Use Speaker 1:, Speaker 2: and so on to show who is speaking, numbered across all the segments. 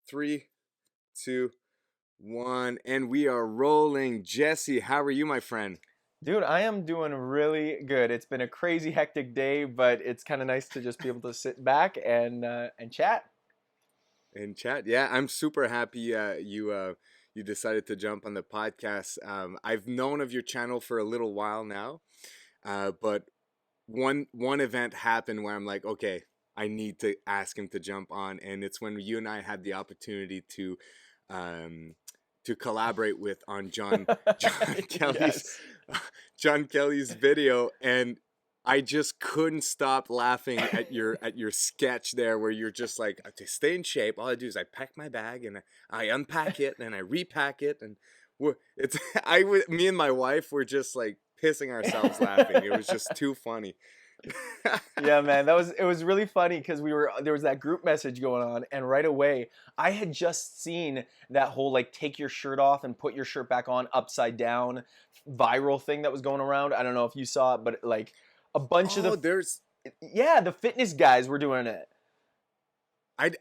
Speaker 1: Three, two, one, and we are rolling. Jesse, how are you, my friend?
Speaker 2: Dude, I am doing really good. It's been a crazy hectic day, but it's kind of nice to just be able to sit back and chat.
Speaker 1: In chat, yeah, I'm super happy you decided to jump on the podcast. I've known of your channel for a little while now, but one event happened where I'm like, okay, I need to ask him to jump on, and it's when you and I had the opportunity um, to collaborate with on John Kelly's
Speaker 2: Yes.
Speaker 1: John Kelly's video, and I just couldn't stop laughing at your sketch there, where you're just like, to stay in shape, all I do is I pack my bag and I unpack it and I repack it, and it's me and my wife were just like pissing ourselves laughing. It was just too funny.
Speaker 2: Yeah, man, it was really funny because there was that group message going on, and right away I had just seen that whole like take your shirt off and put your shirt back on upside down viral thing that was going around. I don't know if you saw it, but like a bunch of
Speaker 1: Oh, there's
Speaker 2: the fitness guys were doing it.
Speaker 1: I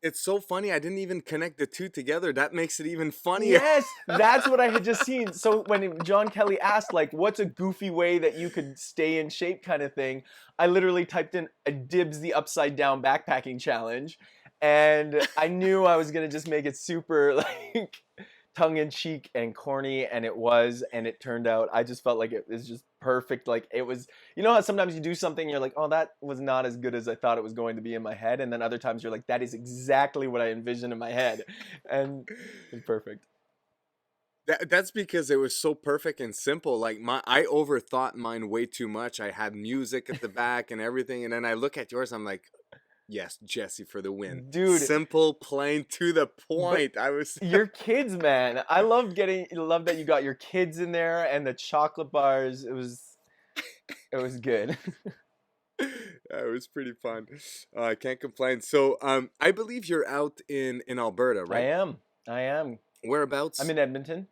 Speaker 1: it's so funny. I didn't even connect the two together. That makes it even funnier.
Speaker 2: Yes, that's what I had just seen. So when John Kelly asked, like, what's a goofy way that you could stay in shape kind of thing, I literally typed in a dibs the upside down backpacking challenge. And I knew I was going to just make it super, like, tongue-in-cheek and corny, and it turned out, I just felt like it was just perfect. Like, it was, you know how sometimes you do something and you're like, oh, that was not as good as I thought it was going to be in my head, and then other times you're like, that is exactly what I envisioned in my head, and it's perfect.
Speaker 1: That's because it was so perfect and simple. Like I overthought mine way too much. I had music at the back and everything, and then I look at yours. I'm like, yes, Jesse for the win.
Speaker 2: Dude,
Speaker 1: Simple, plain, to the
Speaker 2: but
Speaker 1: point. I was.
Speaker 2: your kids, man, I love that you got your kids in there and the chocolate bars. It was good.
Speaker 1: It was pretty fun. I can't complain. So, I believe you're out in Alberta,
Speaker 2: I
Speaker 1: right?
Speaker 2: am. I am. I'm
Speaker 1: Whereabouts?
Speaker 2: in Edmonton.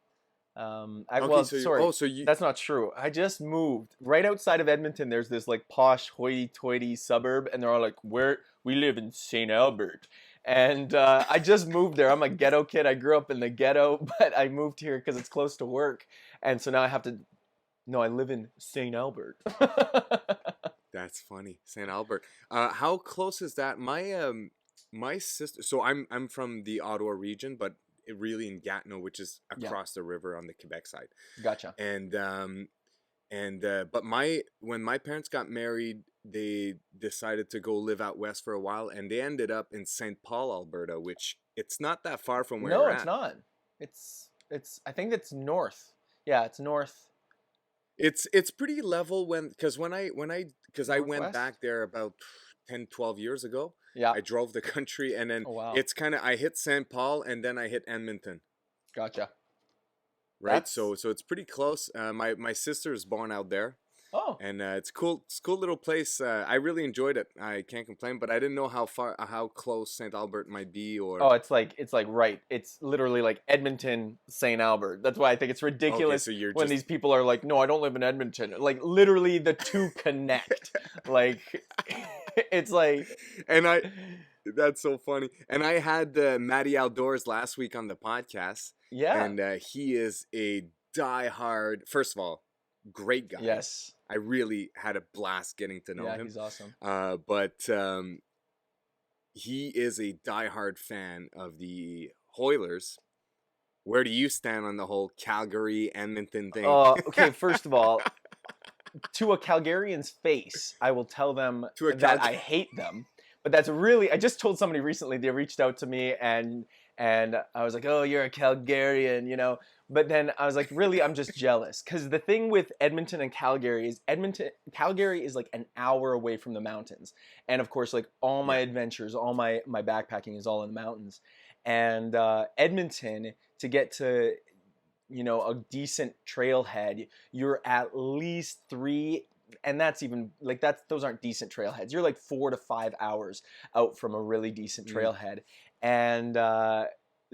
Speaker 1: Okay,
Speaker 2: Well,
Speaker 1: so you.
Speaker 2: sorry,
Speaker 1: Oh, so you.
Speaker 2: that's not true. I just moved. Right outside of Edmonton, there's this like posh, hoity-toity suburb, and they're all like, "Where we live in St. Albert," and I just moved there. I'm a ghetto kid. I grew up in the ghetto, but I moved here because it's close to work, and so now I have to. No, I live in St. Albert.
Speaker 1: That's funny, St. Albert. How close is that? My sister. So I'm from the Ottawa region, but really in Gatineau, which is
Speaker 2: Yeah,
Speaker 1: across the river on the Quebec side.
Speaker 2: gotcha.
Speaker 1: And but when my parents got married, they decided to go live out west for a while, and they ended up in St. Paul, Alberta, which it's not that far from where
Speaker 2: No,
Speaker 1: you're
Speaker 2: it's
Speaker 1: at.
Speaker 2: not. It's. I think it's north. Yeah, it's north,
Speaker 1: It's pretty level because I went
Speaker 2: northwest.
Speaker 1: back there about 10, 12 years ago.
Speaker 2: Yeah.
Speaker 1: I drove the country, and then
Speaker 2: Oh wow.
Speaker 1: it's kind of I hit St. Paul and then I hit Edmonton,
Speaker 2: Gotcha.
Speaker 1: right?
Speaker 2: That's.
Speaker 1: So it's pretty close. My sister is born out there,
Speaker 2: Oh.
Speaker 1: and it's cool. It's a cool little place. I really enjoyed it. I can't complain, but I didn't know how close St. Albert might be. Or
Speaker 2: Oh, it's like right. It's literally like Edmonton, St. Albert. That's why I think it's
Speaker 1: okay,
Speaker 2: ridiculous
Speaker 1: so you're
Speaker 2: when
Speaker 1: just
Speaker 2: these people are like, "No, I don't live in Edmonton." Like literally the two connect. Like it's like
Speaker 1: and I that's so funny. And I had Maddie Outdoors last week on the podcast,
Speaker 2: yeah.
Speaker 1: and he is a diehard. First of all, great guy.
Speaker 2: Yes.
Speaker 1: I really had a blast getting to know
Speaker 2: Yeah,
Speaker 1: him.
Speaker 2: he's awesome.
Speaker 1: But he is a diehard fan of the Hoilers. Where do you stand on the whole Calgary Edmonton thing?
Speaker 2: Okay, first of all, to a Calgarian's face, I will tell them
Speaker 1: To a
Speaker 2: that
Speaker 1: Calgary.
Speaker 2: I hate them. But that's really I just told somebody recently, they reached out to me and I was like, "Oh, you're a Calgarian, you know." But then I was like, "Really, I'm just jealous." Cuz the thing with Edmonton and Calgary is Calgary is like an hour away from the mountains. And of course, like all my
Speaker 1: Yeah.
Speaker 2: adventures, all my backpacking is all in the mountains. And Edmonton to get to a decent trailhead, you're at least three, and that's even like those aren't decent trailheads. You're like 4 to 5 hours out from a really decent
Speaker 1: Mm.
Speaker 2: trailhead, and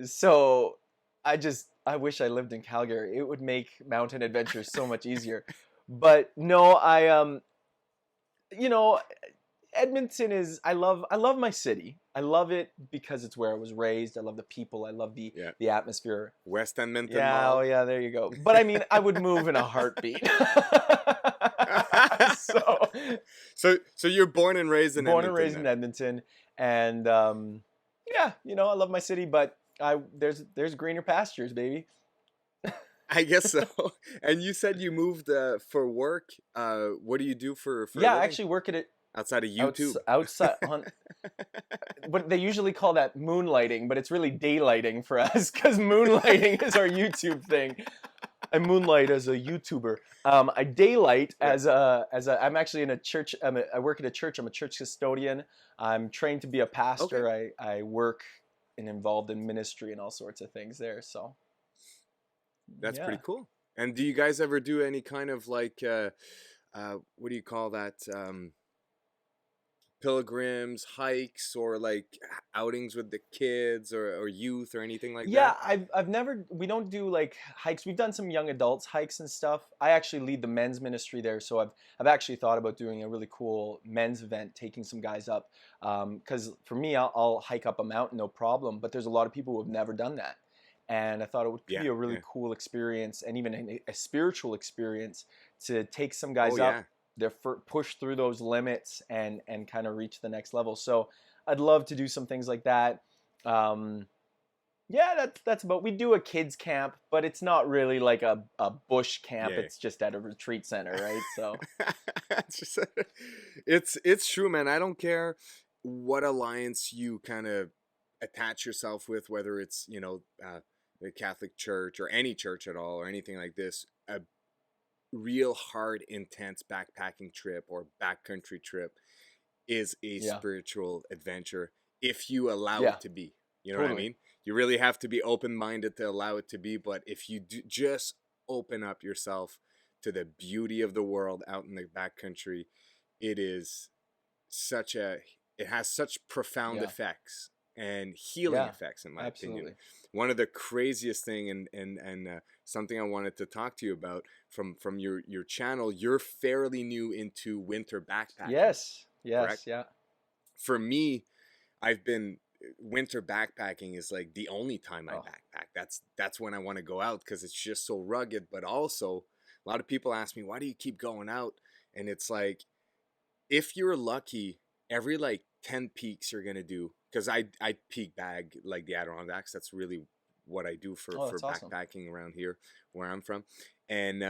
Speaker 2: so I wish I lived in Calgary. It would make mountain adventures so much easier. But no, I you know Edmonton is, I love my city. I love it because it's where I was raised. I love the people. I love
Speaker 1: Yeah.
Speaker 2: the atmosphere.
Speaker 1: West Edmonton
Speaker 2: Yeah, oh
Speaker 1: Mall.
Speaker 2: yeah, there you go. But I mean, I would move in a heartbeat. So,
Speaker 1: So you're born and raised in
Speaker 2: born and
Speaker 1: Edmonton
Speaker 2: raised in
Speaker 1: then?
Speaker 2: Edmonton, and yeah, I love my city, but there's greener pastures, baby.
Speaker 1: I guess so. And you said you moved for work. What do you do for a
Speaker 2: Yeah, I
Speaker 1: living
Speaker 2: actually work at it
Speaker 1: outside of YouTube?
Speaker 2: outside on what they usually call that moonlighting, but it's really daylighting for us because moonlighting is our YouTube thing. I moonlight as a YouTuber. I daylight
Speaker 1: Yeah.
Speaker 2: as I'm actually in a church. I work at a church. I'm a church custodian. I'm trained to be a pastor.
Speaker 1: Okay.
Speaker 2: I work and involved in ministry and all sorts of things there. So
Speaker 1: That's
Speaker 2: yeah.
Speaker 1: pretty cool. And do you guys ever do any kind of like what do you call that? Pilgrims, hikes, or like outings with the kids or youth or anything like
Speaker 2: Yeah,
Speaker 1: that?
Speaker 2: I've never, we don't do like hikes. We've done some young adults hikes and stuff. I actually lead the men's ministry there, so I've actually thought about doing a really cool men's event, taking some guys up. Because for me, I'll hike up a mountain, no problem. But there's a lot of people who have never done that, and I thought it would
Speaker 1: Yeah,
Speaker 2: be a really
Speaker 1: yeah.
Speaker 2: cool experience and even a spiritual experience to take some
Speaker 1: Oh
Speaker 2: guys up,
Speaker 1: yeah.
Speaker 2: push through those limits and kind of reach the next level. So I'd love to do some things like that. Um, yeah, that's about. We do a kids camp, but it's not really like a bush camp.
Speaker 1: Yeah.
Speaker 2: It's just at a retreat center, right? So
Speaker 1: It's just, it's true, man. I don't care what alliance you kind of attach yourself with, whether it's the Catholic Church or any church at all or anything like this. A real hard, intense backpacking trip or backcountry trip is a
Speaker 2: yeah,
Speaker 1: spiritual adventure if you allow
Speaker 2: yeah,
Speaker 1: it to be. You know what I
Speaker 2: totally.
Speaker 1: mean? You really have to be open minded to allow it to be. But if you just open up yourself to the beauty of the world out in the backcountry, it is such a, it has such profound
Speaker 2: Yeah,
Speaker 1: effects and healing
Speaker 2: yeah,
Speaker 1: effects, in my opinion.
Speaker 2: absolutely.
Speaker 1: One of the craziest thing, and something I wanted to talk to you about from your channel, you're fairly new into winter backpacking,
Speaker 2: Yes, yes,
Speaker 1: correct?
Speaker 2: yeah.
Speaker 1: For me, I've been, winter backpacking is like the only time I
Speaker 2: Oh,
Speaker 1: backpack. That's when I want to go out because it's just so rugged. But also, a lot of people ask me, why do you keep going out? And it's like, if you're lucky, every like 10 peaks you're gonna do, because I peak bag like the Adirondacks. That's really what I do
Speaker 2: oh,
Speaker 1: for
Speaker 2: that's awesome.
Speaker 1: backpacking around here where I'm from. And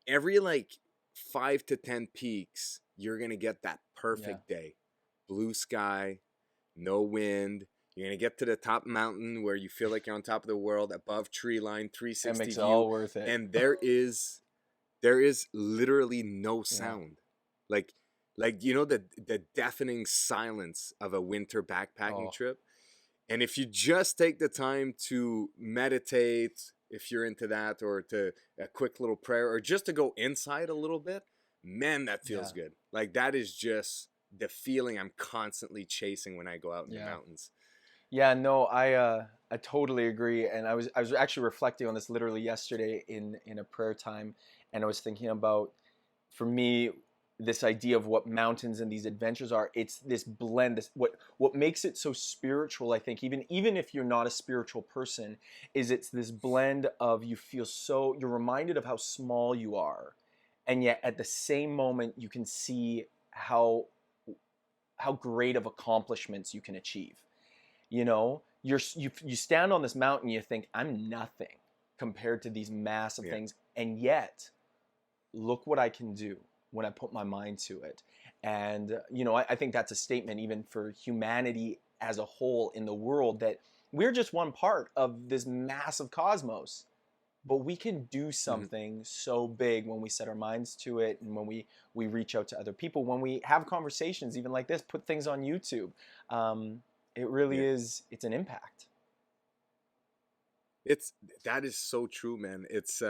Speaker 1: every like 5 to 10 peaks, you're gonna get that
Speaker 2: Yeah,
Speaker 1: perfect day, blue sky, no wind. You're gonna get to the top mountain where you feel like you're on top of the world, above tree line,
Speaker 2: that
Speaker 1: 360
Speaker 2: makes it
Speaker 1: view,
Speaker 2: all worth it.
Speaker 1: and there is literally no
Speaker 2: Yeah.
Speaker 1: sound. Like the deafening silence of a winter backpacking
Speaker 2: Oh,
Speaker 1: trip. And if you just take the time to meditate, if you're into that, or to a quick little prayer, or just to go inside a little bit, man, that feels
Speaker 2: yeah,
Speaker 1: good. Like that is just the feeling I'm constantly chasing when I go out in the
Speaker 2: yeah.
Speaker 1: mountains.
Speaker 2: Yeah, no, I totally agree, and I was actually reflecting on this literally yesterday in a prayer time, and I was thinking about, for me, this idea of what mountains and these adventures are. It's this blend. This what makes it so spiritual. I think even if you're not a spiritual person, is it's this blend of you feel so you're reminded of how small you are, and yet at the same moment you can see how great of accomplishments you can achieve. You stand on this mountain, you think, I'm nothing compared to these massive
Speaker 1: Yeah.
Speaker 2: things, and yet look what I can do when I put my mind to it. And I think that's a statement even for humanity as a whole in the world, that we're just one part of this massive cosmos, but we can do
Speaker 1: Mhm.
Speaker 2: something so big when we set our minds to it, and when we reach out to other people, when we have conversations even like this, put things on YouTube. um, it really
Speaker 1: Yeah.
Speaker 2: is, it's an impact.
Speaker 1: It's that is so true, man. It's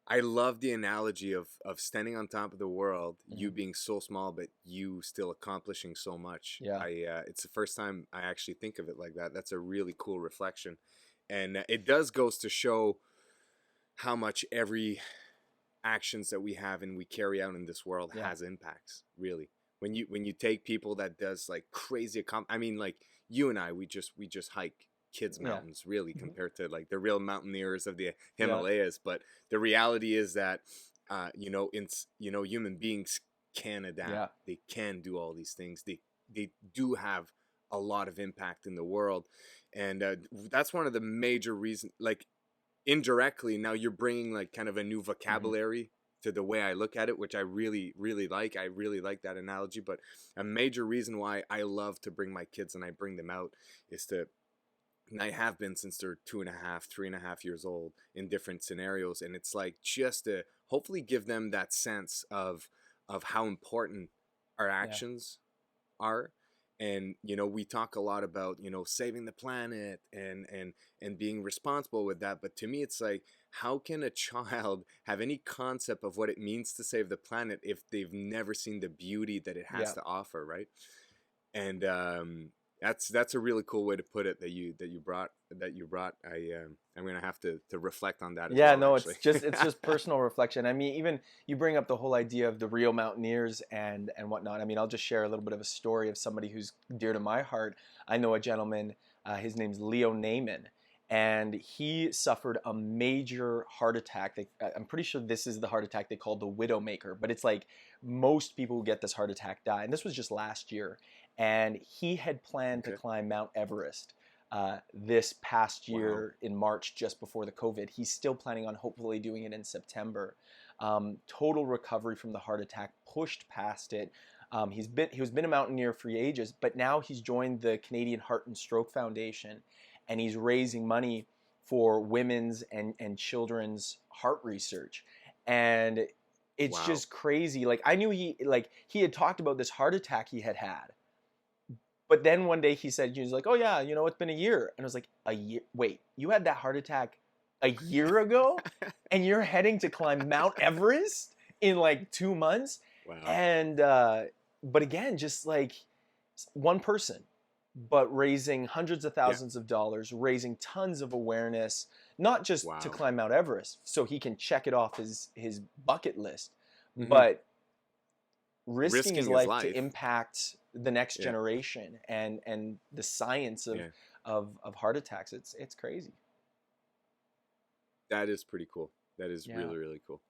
Speaker 1: I love the analogy of standing on top of the world, you
Speaker 2: Mhm.
Speaker 1: being so small, but you still accomplishing so much.
Speaker 2: Yeah,
Speaker 1: It's the first time I actually think of it like that. That's a really cool reflection, and it does goes to show how much every actions that we have and we carry out in this world
Speaker 2: yeah,
Speaker 1: has impacts. Really, when you take people that does like crazy I mean, like you and I, we just hike kids
Speaker 2: Yeah.
Speaker 1: mountains really
Speaker 2: Mhm.
Speaker 1: compared to like the real mountaineers of the
Speaker 2: Yeah.
Speaker 1: Himalayas. But the reality is that human beings can adapt.
Speaker 2: Yeah.
Speaker 1: They can do all these things. They do have a lot of impact in the world, and that's one of the major reasons. Like indirectly, now you're bringing like kind of a new
Speaker 2: Mhm.
Speaker 1: vocabulary to the way I look at it, which I really, really like. I really like that analogy. But a major reason why I love to bring my kids and I bring them out is to, and I have been since they're 2.5, 3.5 years old in different scenarios. And it's like just to hopefully give them that sense of how important our
Speaker 2: Yeah.
Speaker 1: actions are. And we talk a lot about saving the planet and being responsible with that, but to me it's like, how can a child have any concept of what it means to save the planet if they've never seen the beauty that it has
Speaker 2: Yeah.
Speaker 1: to offer, right? And that's a really cool way to put it, that you brought. I'm gonna have to reflect on that as
Speaker 2: Yeah,
Speaker 1: well,
Speaker 2: no,
Speaker 1: actually.
Speaker 2: it's just personal reflection. I mean, even you bring up the whole idea of the real mountaineers and whatnot. I mean, I'll just share a little bit of a story of somebody who's dear to my heart. I know a gentleman, his name's Leo Naiman, and he suffered a major heart attack. I'm pretty sure this is the heart attack they call the Widowmaker, but it's like most people who get this heart attack die. And this was just last year, and he had planned to
Speaker 1: Okay.
Speaker 2: climb Mount Everest this past
Speaker 1: Wow.
Speaker 2: year in March, just before the COVID. He's still planning on hopefully doing it in September. Total recovery from the heart attack, pushed past it. He was been a mountaineer for ages, but now he's joined the Canadian Heart and Stroke Foundation, and he's raising money for women's and children's heart research. And it's
Speaker 1: Wow.
Speaker 2: just crazy. Like I knew he had talked about this heart attack he had had, but then one day he was like, "Oh yeah, it's been a year," and I was like, "A year? Wait, you had that heart attack a year ago, and you're heading to climb Mount Everest in like 2 months?"
Speaker 1: Wow.
Speaker 2: And but again, just like one person, but raising hundreds of
Speaker 1: Yeah.
Speaker 2: thousands of dollars, raising tons of awareness, not just to
Speaker 1: Wow.
Speaker 2: climb Mount Everest, so he can check it off his bucket list,
Speaker 1: Hmm.
Speaker 2: but risking his
Speaker 1: Risking his
Speaker 2: life to
Speaker 1: life.
Speaker 2: impact the next
Speaker 1: Yeah.
Speaker 2: generation and the science of
Speaker 1: Yeah.
Speaker 2: of heart attacks. It's crazy.
Speaker 1: That is pretty cool. That is
Speaker 2: Yeah.
Speaker 1: really, really cool.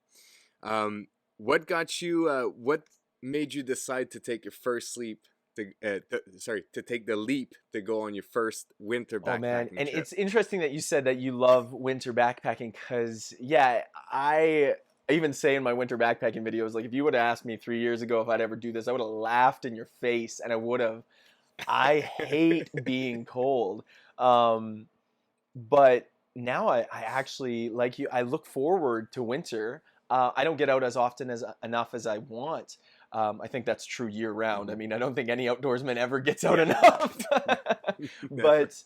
Speaker 1: What got you? What made you decide to take your first sleep? To take the leap to go on your first winter
Speaker 2: Oh man,
Speaker 1: backpacking
Speaker 2: and
Speaker 1: trip.
Speaker 2: it's interesting that you said that you love winter backpacking because yeah, I even say in my winter backpacking videos, like if you would have asked me 3 years ago if I'd ever do this, I would have laughed in your face, and I would have. I hate being cold. Um, but now I actually like you. I look forward to winter. I don't get out as often as enough as I want. I think that's true year round. I
Speaker 1: Mhm.
Speaker 2: mean, I don't think any outdoorsman ever gets out
Speaker 1: Yeah.
Speaker 2: enough.
Speaker 1: Never.
Speaker 2: But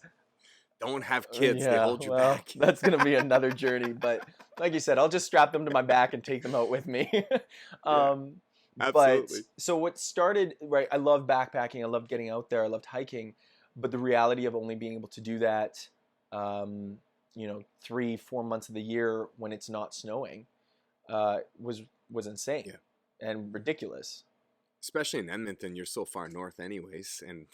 Speaker 1: Don't have kids. They
Speaker 2: yeah,
Speaker 1: hold you
Speaker 2: well,
Speaker 1: back.
Speaker 2: that's gonna be another journey. But like you said, I'll just strap them to my back and take them out with me.
Speaker 1: Yeah.
Speaker 2: um, but
Speaker 1: Absolutely.
Speaker 2: so what started, right? I love backpacking. I loved getting out there. I loved hiking. But the reality of only being able to do that, um, 3, 4 months of the year when it's not snowing, was insane
Speaker 1: Yeah.
Speaker 2: and ridiculous.
Speaker 1: Especially in Edmonton, you're so far north, anyways, and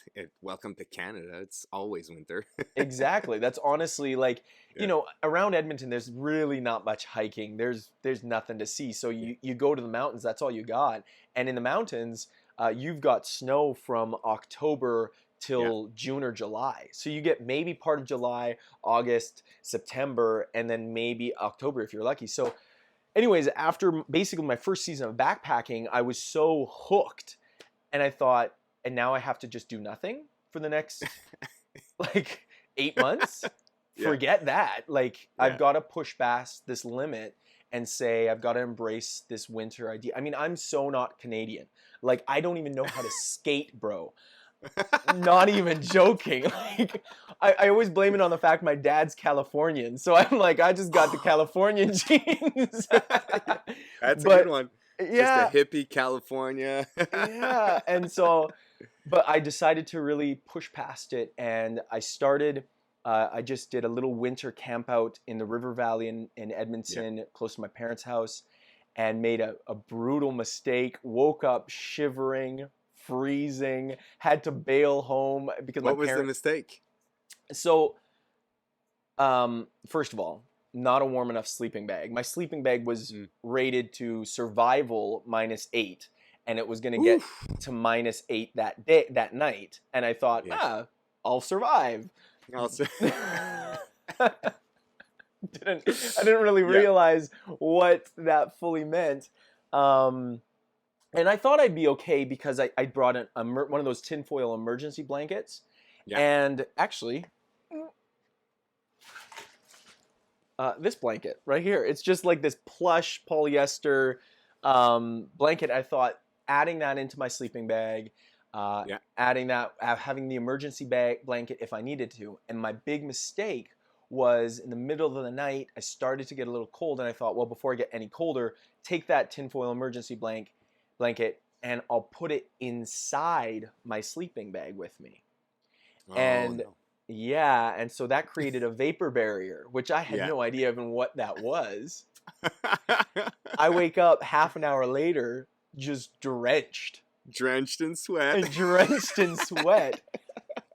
Speaker 1: welcome to Canada. It's always winter.
Speaker 2: Exactly. That's honestly like,
Speaker 1: Yeah.
Speaker 2: around Edmonton, there's really not much hiking. There's nothing to see. So
Speaker 1: Yeah.
Speaker 2: you go to the mountains, that's all you got. And in the mountains, you've got snow from October
Speaker 1: Yeah.
Speaker 2: till June or July. So you get maybe part of July, August, September, and then maybe October if you're lucky. So anyways, after basically my first season of backpacking, I was so hooked, and I thought, and now I have to just do nothing for the next like 8 months.
Speaker 1: Yeah.
Speaker 2: Forget that. Like I've
Speaker 1: Yeah.
Speaker 2: got to push past this limit and say I've got to embrace this winter idea. I mean, I'm so not Canadian. Like I don't even know how to skate, bro. Not even joking. Like I always blame it on the fact my dad's Californian. So I'm like, I just got the Californian genes.
Speaker 1: Yeah, that's a good
Speaker 2: But
Speaker 1: one. Just a
Speaker 2: yeah,
Speaker 1: hippie California.
Speaker 2: yeah. And so, but I decided to really push past it, and I started. I just did a little winter camp out in the river valley in
Speaker 1: Yeah.
Speaker 2: Edmonton, close to my parents' house, and made a brutal mistake. Woke up shivering, freezing, had to bail home because my
Speaker 1: What was the
Speaker 2: parents.
Speaker 1: mistake?
Speaker 2: So, first of all, not a warm enough sleeping bag. My sleeping bag was rated to survival -8, and it was going to get
Speaker 1: Oof.
Speaker 2: to -8 that night. And I thought,
Speaker 1: Yeah.
Speaker 2: I'll survive.
Speaker 1: Also,
Speaker 2: I didn't really realize what that fully meant. And I thought I'd be okay because I brought one of those tinfoil emergency blankets.
Speaker 1: Yeah.
Speaker 2: And actually, this blanket right here, it's just like this plush polyester blanket. I thought adding that into my sleeping bag, adding that, having the emergency blanket if I needed to. And my big mistake was in the middle of the night, I started to get a little cold, and I thought, well, before I get any colder, take that tinfoil emergency blanket and I'll put it inside my sleeping bag with me. And so that created a vapor barrier, which I had no idea even what that was. I wake up half an hour later, just drenched
Speaker 1: in sweat,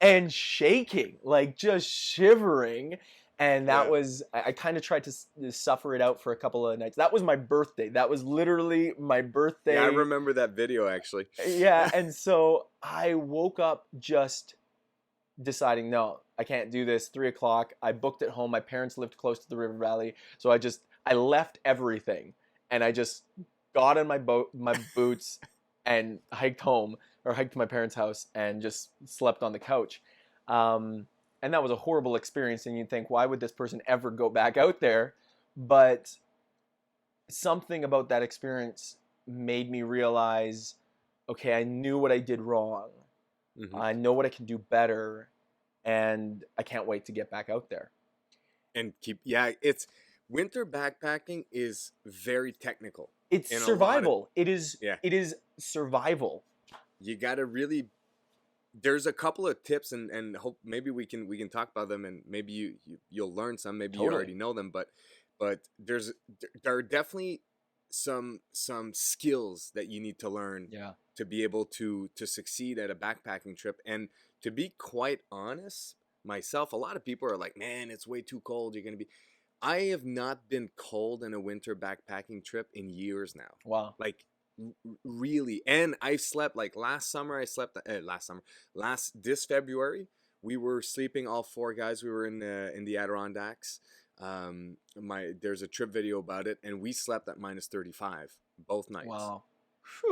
Speaker 2: and shaking, like just shivering. And that was, I kind of tried to suffer it out for a couple of nights. That was my birthday. That was literally my birthday.
Speaker 1: Yeah, I remember that video, actually.
Speaker 2: Yeah, and so I woke up just deciding, no, I can't do this. 3 o'clock. I booked it home. My parents lived close to the river valley. So I left everything. And I just got in my boots and hiked home, or hiked to my parents' house, and just slept on the couch. And that was a horrible experience, and you'd think, why would this person ever go back out there? But something about that experience made me realize, okay, I knew what I did wrong. Mm-hmm. I know what I can do better, and I can't wait to get back out there.
Speaker 1: And it's winter backpacking is very technical.
Speaker 2: It's survival. It is survival.
Speaker 1: You got to really. There's a couple of tips, and hope maybe we can talk about them, and maybe you'll learn some. Maybe you already know them, but there are definitely some skills that you need to learn to be able to succeed at a backpacking trip. And to be quite honest, myself, a lot of people are like, man, it's way too cold. You're gonna be. I have not been cold in a winter backpacking trip in years now.
Speaker 2: Wow.
Speaker 1: Like. Really, and I've slept like this February we were sleeping, all 4 guys. We were in the Adirondacks. There's a trip video about it, and we slept at -35 both nights.
Speaker 2: Wow.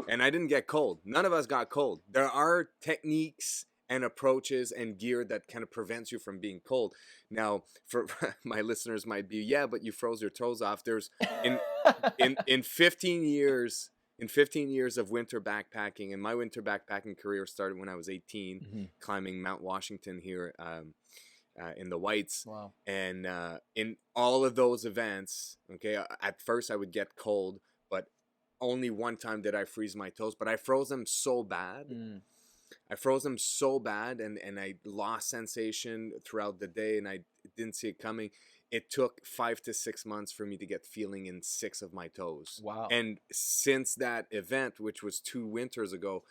Speaker 1: And I didn't get cold. None of us got cold. There are techniques and approaches and gear that kind of prevents you from being cold. Now, for my listeners might be, but you froze your toes off. There's in 15 years. In 15 years of winter backpacking, and my winter backpacking career started when I was 18, climbing Mount Washington here in the Whites.
Speaker 2: Wow. And
Speaker 1: in all of those events, at first I would get cold, but only one time did I freeze my toes. But I froze them so bad. And I lost sensation throughout the day, and I didn't see it coming. It took 5 to 6 months for me to get feeling in 6 of my toes.
Speaker 2: Wow.
Speaker 1: And since that event, which was 2 winters ago,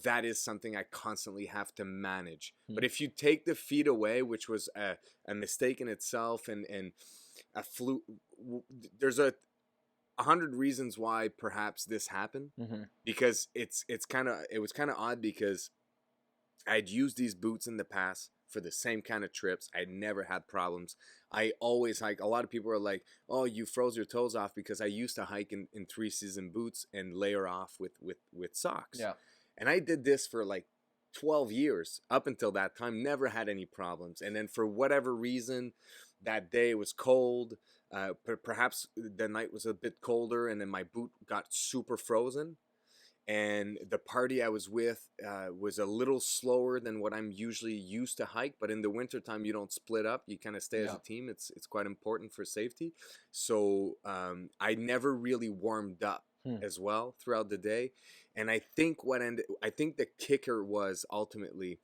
Speaker 1: that is something I constantly have to manage. But if you take the feet away, which was a mistake in itself, and a fluke, there's 100 reasons why perhaps this happened. Because it was kind of odd, because I'd used these boots in the past for the same kind of trips. I never had problems. I always hike. A lot of people are like, oh, you froze your toes off, because I used to hike in 3-season boots and layer off with socks.
Speaker 2: Yeah.
Speaker 1: And I did this for like 12 years. Up until that time, never had any problems. And then for whatever reason, that day it was cold. Perhaps the night was a bit colder, and then my boot got super frozen. And the party I was with was a little slower than what I'm usually used to hike. But in the wintertime, you don't split up. You kind of stay as a team. It's quite important for safety. So I never really warmed up as well throughout the day. And I think the kicker was ultimately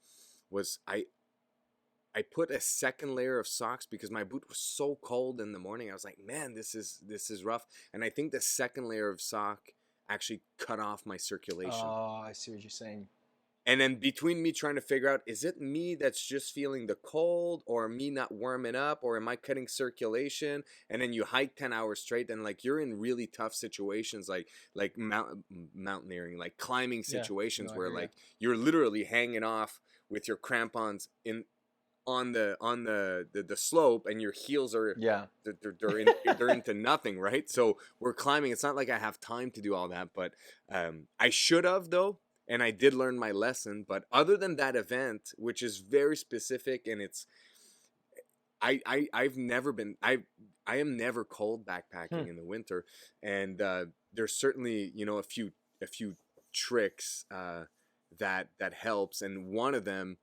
Speaker 1: I put a second layer of socks, because my boot was so cold in the morning. I was like, man, this is rough. And I think the second layer of sock actually cut off my circulation.
Speaker 2: Oh, I see what you're saying.
Speaker 1: And then between me trying to figure out, is it me that's just feeling the cold, or me not warming up, or am I cutting circulation? And then you hike 10 hours straight, and like you're in really tough situations, like mountaineering, like climbing
Speaker 2: Yeah.
Speaker 1: situations
Speaker 2: No, I
Speaker 1: where
Speaker 2: hear ya.
Speaker 1: like you're literally hanging off with your crampons in on the slope, and your heels are
Speaker 2: Yeah.
Speaker 1: they're into nothing, right? So we're climbing. It's not like I have time to do all that, but I should have, though, and I did learn my lesson. But other than that event, which is very specific, and it's I've never been I am never cold
Speaker 2: Hmm.
Speaker 1: backpacking in the winter, and there's certainly, you know, a few tricks that helps, and one of them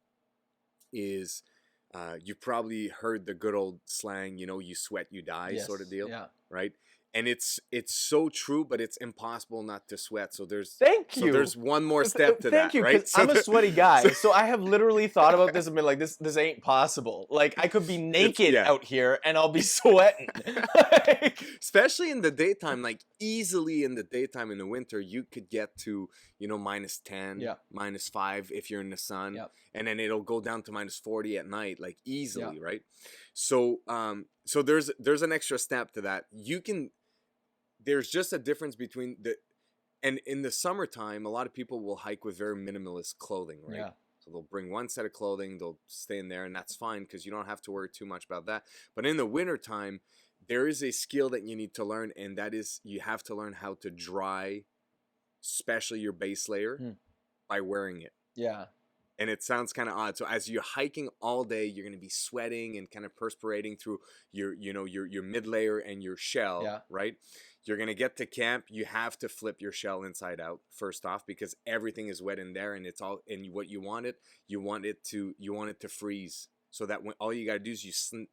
Speaker 1: is you've probably heard the good old slang, you know, you sweat, you die sort of
Speaker 2: Yes.
Speaker 1: deal,
Speaker 2: Yeah.
Speaker 1: right? And it's so true, but it's impossible not to sweat. So
Speaker 2: Thank you.
Speaker 1: there's one more step to
Speaker 2: Thank
Speaker 1: that,
Speaker 2: you,
Speaker 1: right?
Speaker 2: because I'm a sweaty guy, so I have literally thought about this and been like, this ain't possible. Like, I could be
Speaker 1: It's
Speaker 2: naked out here and I'll be sweating. Like,
Speaker 1: Especially in the daytime, like easily in the daytime in the winter, you could get to, you know, -10,
Speaker 2: yeah,
Speaker 1: -5 if you're in the sun,
Speaker 2: yeah,
Speaker 1: and then it'll go down to -40 at night, like
Speaker 2: yeah,
Speaker 1: easily, right? So so there's an extra step to that. There's just a difference between and in the summertime, a lot of people will hike with very minimalist clothing, right?
Speaker 2: yeah,
Speaker 1: So they'll bring one set of clothing, they'll stay in there, and that's fine because you don't have to worry too much about that. But in the wintertime, there is a skill that you need to learn, and that is you have to learn how to dry, especially your base layer,
Speaker 2: hmm,
Speaker 1: by wearing it.
Speaker 2: yeah,
Speaker 1: And it sounds kind of odd. So as you're hiking all day, you're going to be sweating and kind of perspirating through your, you know, your mid layer and your shell,
Speaker 2: yeah,
Speaker 1: right? You're going to get to camp. You have to flip your shell inside out first off, because everything is wet in there, and it's all, and what you want it to freeze, so that when all you got to do is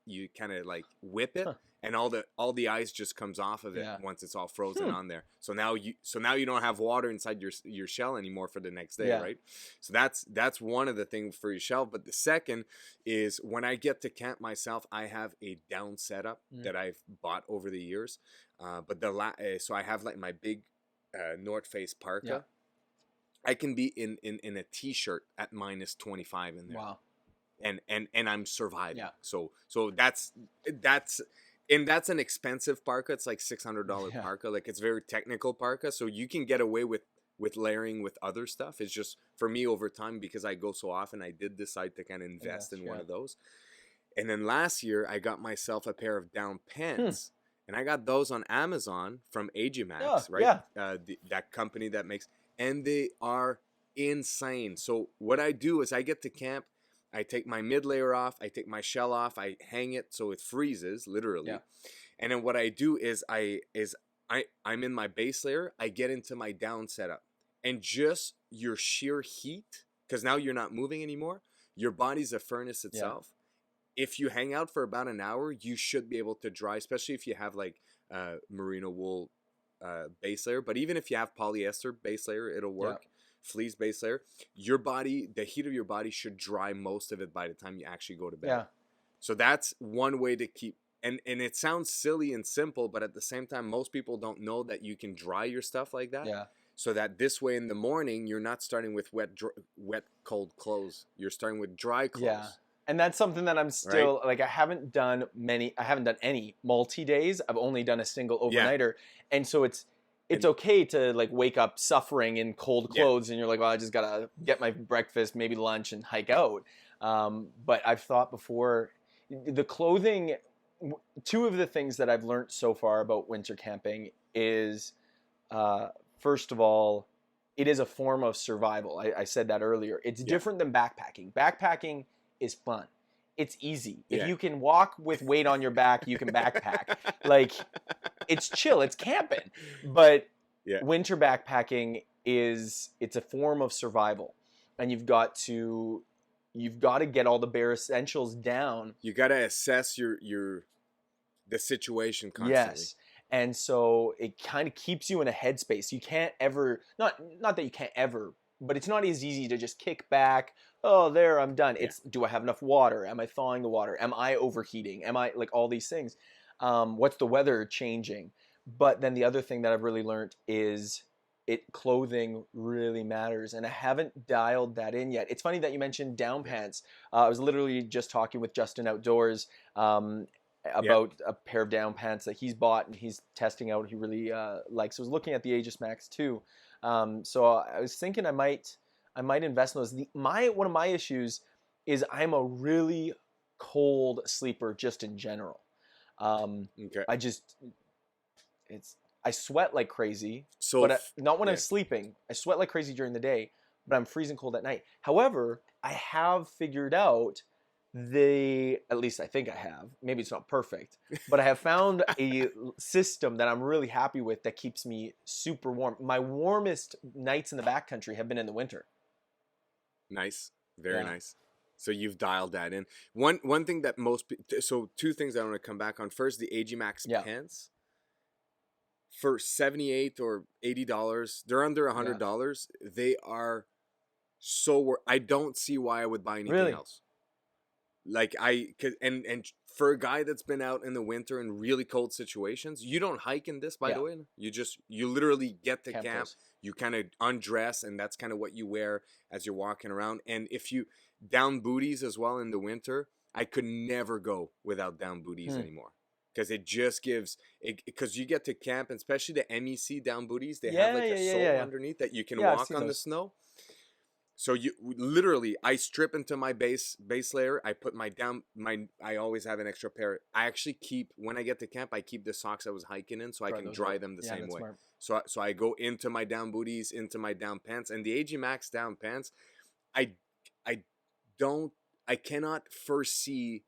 Speaker 1: you kind of like whip it,
Speaker 2: huh,
Speaker 1: and all the ice just comes off of it
Speaker 2: yeah,
Speaker 1: once it's all frozen
Speaker 2: hmm,
Speaker 1: on there. So now you don't have water inside your shell anymore for the next day,
Speaker 2: yeah,
Speaker 1: right? So that's one of the things for your shell. But the second is, when I get to camp myself, I have a down setup
Speaker 2: mm,
Speaker 1: that I've bought over the years. But so I have like my big North Face
Speaker 2: yeah,
Speaker 1: parka. I can be in a t-shirt at -25 in there,
Speaker 2: wow,
Speaker 1: and I'm surviving.
Speaker 2: yeah,
Speaker 1: So that's and that's an expensive parka. It's like $600
Speaker 2: yeah,
Speaker 1: parka. Like, it's very technical parka, so you can get away with layering with other stuff. It's just, for me, over time, because I go so often, I did decide to kind of invest
Speaker 2: invest,
Speaker 1: in one
Speaker 2: yeah,
Speaker 1: of those. And then last year, I got myself a pair of down
Speaker 2: hmm,
Speaker 1: pants, and I got those on Amazon from
Speaker 2: yeah,
Speaker 1: Agimax, right?
Speaker 2: yeah,
Speaker 1: That company that makes, and they are insane. So what I do is, I get to camp, I take my mid layer off, I take my shell off, I hang it so it freezes
Speaker 2: yeah,
Speaker 1: literally, and then what I do is I'm in my base layer, I get into my down setup, and just your sheer heat, because now you're not moving anymore, your body's a furnace
Speaker 2: yeah,
Speaker 1: itself. If you hang out for about an hour, you should be able to dry, especially if you have like merino wool base layer. But even if you have polyester base layer, it'll
Speaker 2: yeah,
Speaker 1: work. Fleece base layer, your body, the heat of your body should dry most of it by the time you actually go to bed.
Speaker 2: yeah,
Speaker 1: So that's one way to keep. And it sounds silly and simple, but at the same time, most people don't know that you can dry your stuff like that.
Speaker 2: yeah.
Speaker 1: So that this way in the morning, you're not starting with wet, cold clothes. You're starting with dry clothes.
Speaker 2: Yeah. And that's something that I'm
Speaker 1: Right?
Speaker 2: still like, I haven't done any multi days. I've only done a single
Speaker 1: Yeah.
Speaker 2: overnighter. And so it's
Speaker 1: And
Speaker 2: okay to like wake up suffering in cold
Speaker 1: yeah.
Speaker 2: clothes and you're like, well, I just gotta get my breakfast, maybe lunch, and hike out. But I've thought before, the clothing, two of the things that I've learned so far about winter camping is, first of all, it is a form of survival. I said that earlier. It's
Speaker 1: Yeah.
Speaker 2: different than backpacking. Backpacking is fun. It's easy. If
Speaker 1: Yeah.
Speaker 2: you can walk with weight on your back, you can backpack. Like, it's chill. It's camping. But
Speaker 1: Yeah.
Speaker 2: winter backpacking it's a form of survival, and you've got to get all the bare essentials down.
Speaker 1: You got to assess the situation constantly.
Speaker 2: Yes. And so it kind of keeps you in a headspace. You can't ever, not that you can't ever, but it's not as easy to just kick back. Oh, there, I'm done.
Speaker 1: Yeah.
Speaker 2: It's, do I have enough water? Am I thawing the water? Am I overheating? Am I, like, all these things? What's the weather changing? But then the other thing that I've really learned is clothing really matters, and I haven't dialed that in yet. It's funny that you mentioned down pants. I was literally just talking with Justin Outdoors
Speaker 1: Yeah.
Speaker 2: about a pair of down pants that he's bought and he's testing out. He really likes. I was looking at the Aegis Max too, so I was thinking I might invest in those. One of my issues is I'm a really cold sleeper just in general.
Speaker 1: Okay.
Speaker 2: I just it's I sweat like crazy,
Speaker 1: So
Speaker 2: but not when I'm
Speaker 1: yeah.
Speaker 2: sleeping. I sweat like crazy during the day, but I'm freezing cold at night. However, I have figured out at least I think I have. Maybe it's not perfect, but I have found a system that I'm really happy with that keeps me super warm. My warmest nights in the backcountry have been in the winter.
Speaker 1: Nice. Very
Speaker 2: Yeah.
Speaker 1: nice. So you've dialed that in. One thing that so two things I want to come back on. First, the AG Max
Speaker 2: Yeah.
Speaker 1: pants for $78 or $80. They're under
Speaker 2: Yeah.
Speaker 1: $100. They are I don't see why I would buy anything
Speaker 2: Really?
Speaker 1: else. Like and for a guy that's been out in the winter in really cold situations, you don't hike in this, by
Speaker 2: Yeah.
Speaker 1: the way. You literally get to
Speaker 2: Camp
Speaker 1: camp,
Speaker 2: clothes.
Speaker 1: you kind of undress, and that's kind of what you wear as you're walking around. And if you down booties as well in the winter, I could never go without down booties anymore. Because it just gives it, because you get to camp, and especially the MEC down booties, they have like a sole underneath that you can
Speaker 2: Yeah, I've
Speaker 1: walk
Speaker 2: seen
Speaker 1: on the
Speaker 2: those.
Speaker 1: snow. So you literally, I strip into my base layer. I put I always have an extra pair. I actually keep, when I get to camp, I keep the socks I was hiking in, so I can dry them the same way.
Speaker 2: Smart.
Speaker 1: So I go into my down booties, into my down pants, and the AG Max down pants. I I don't I cannot foresee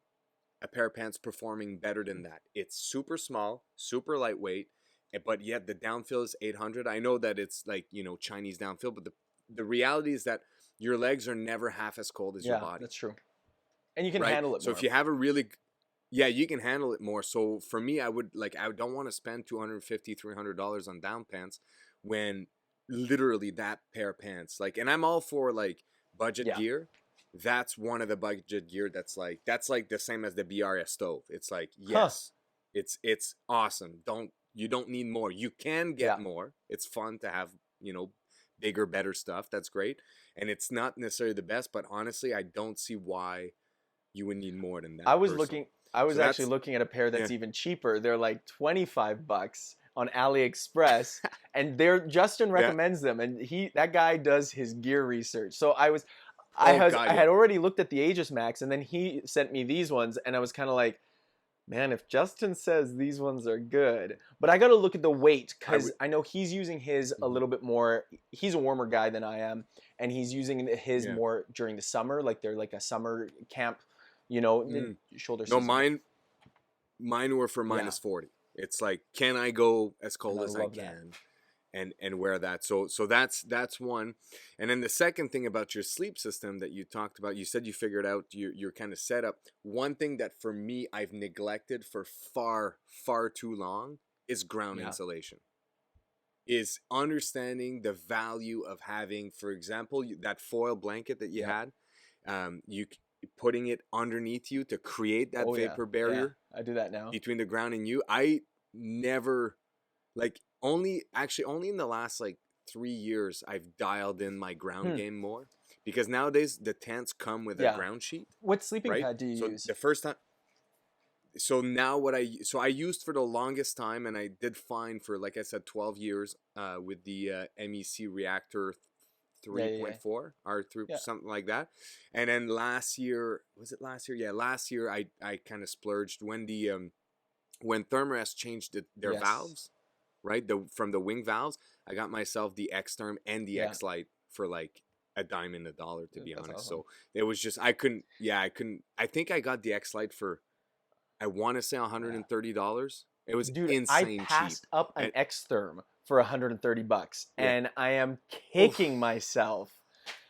Speaker 1: a pair of pants performing better than that. It's super small, super lightweight, but yet the downfill is 800. I know that it's like, Chinese downfill, but the reality is that your legs are never half as cold as your body.
Speaker 2: That's true. And you can
Speaker 1: right?
Speaker 2: handle it
Speaker 1: So
Speaker 2: more.
Speaker 1: if you have you can handle it more. So for me, I don't want to spend $250, $300 on down pants when literally that pair of pants, and I'm all for budget gear. That's one of the budget gear that's like the same as the BRS stove. It's like, yes, it's awesome. You don't need more. You can get more. It's fun to have, bigger, better stuff. That's great. And it's not necessarily the best, but honestly, I don't see why you would need more than that.
Speaker 2: I was actually looking at a pair that's even cheaper. They're like $25 on AliExpress, and Justin recommends them, and that guy does his gear research. So I had already looked at the Aegis Max, and then he sent me these ones, and I was kind of like, man, if Justin says these ones are good, but I got to look at the weight, because I know he's using his a little bit more. He's a warmer guy than I am, and he's using his more during the summer, like they're like a summer camp, shoulder season.
Speaker 1: No, mine were for minus 40. It's like, can I go as cold as I can? And wear that. So that's one. And then the second thing about your sleep system that you talked about, you said you figured out your kind of setup. One thing that for me I've neglected for far too long is ground insulation. Is understanding the value of having, for example, that foil blanket that you had, you putting it underneath you to create that vapor barrier.
Speaker 2: I do that now
Speaker 1: between the ground and you. I never only in the last 3 years I've dialed in my ground game more, because nowadays the tents come with a ground sheet.
Speaker 2: What sleeping pad do you use?
Speaker 1: The first time, so now I used for the longest time, and I did fine for, like I said, 12 years with the MEC Reactor 3.4 or 3 something like that. And then last year, last year I kind of splurged when when Thermarest changed their valves. Right, from the wing valves, I got myself the X-Therm and the X-Lite for like $10, $1, to be honest. Awesome. So it was just I think I got the X-Lite for, I want to say $130. It was insane.
Speaker 2: I passed
Speaker 1: cheap.
Speaker 2: up an X-Therm for $130, and I am kicking myself.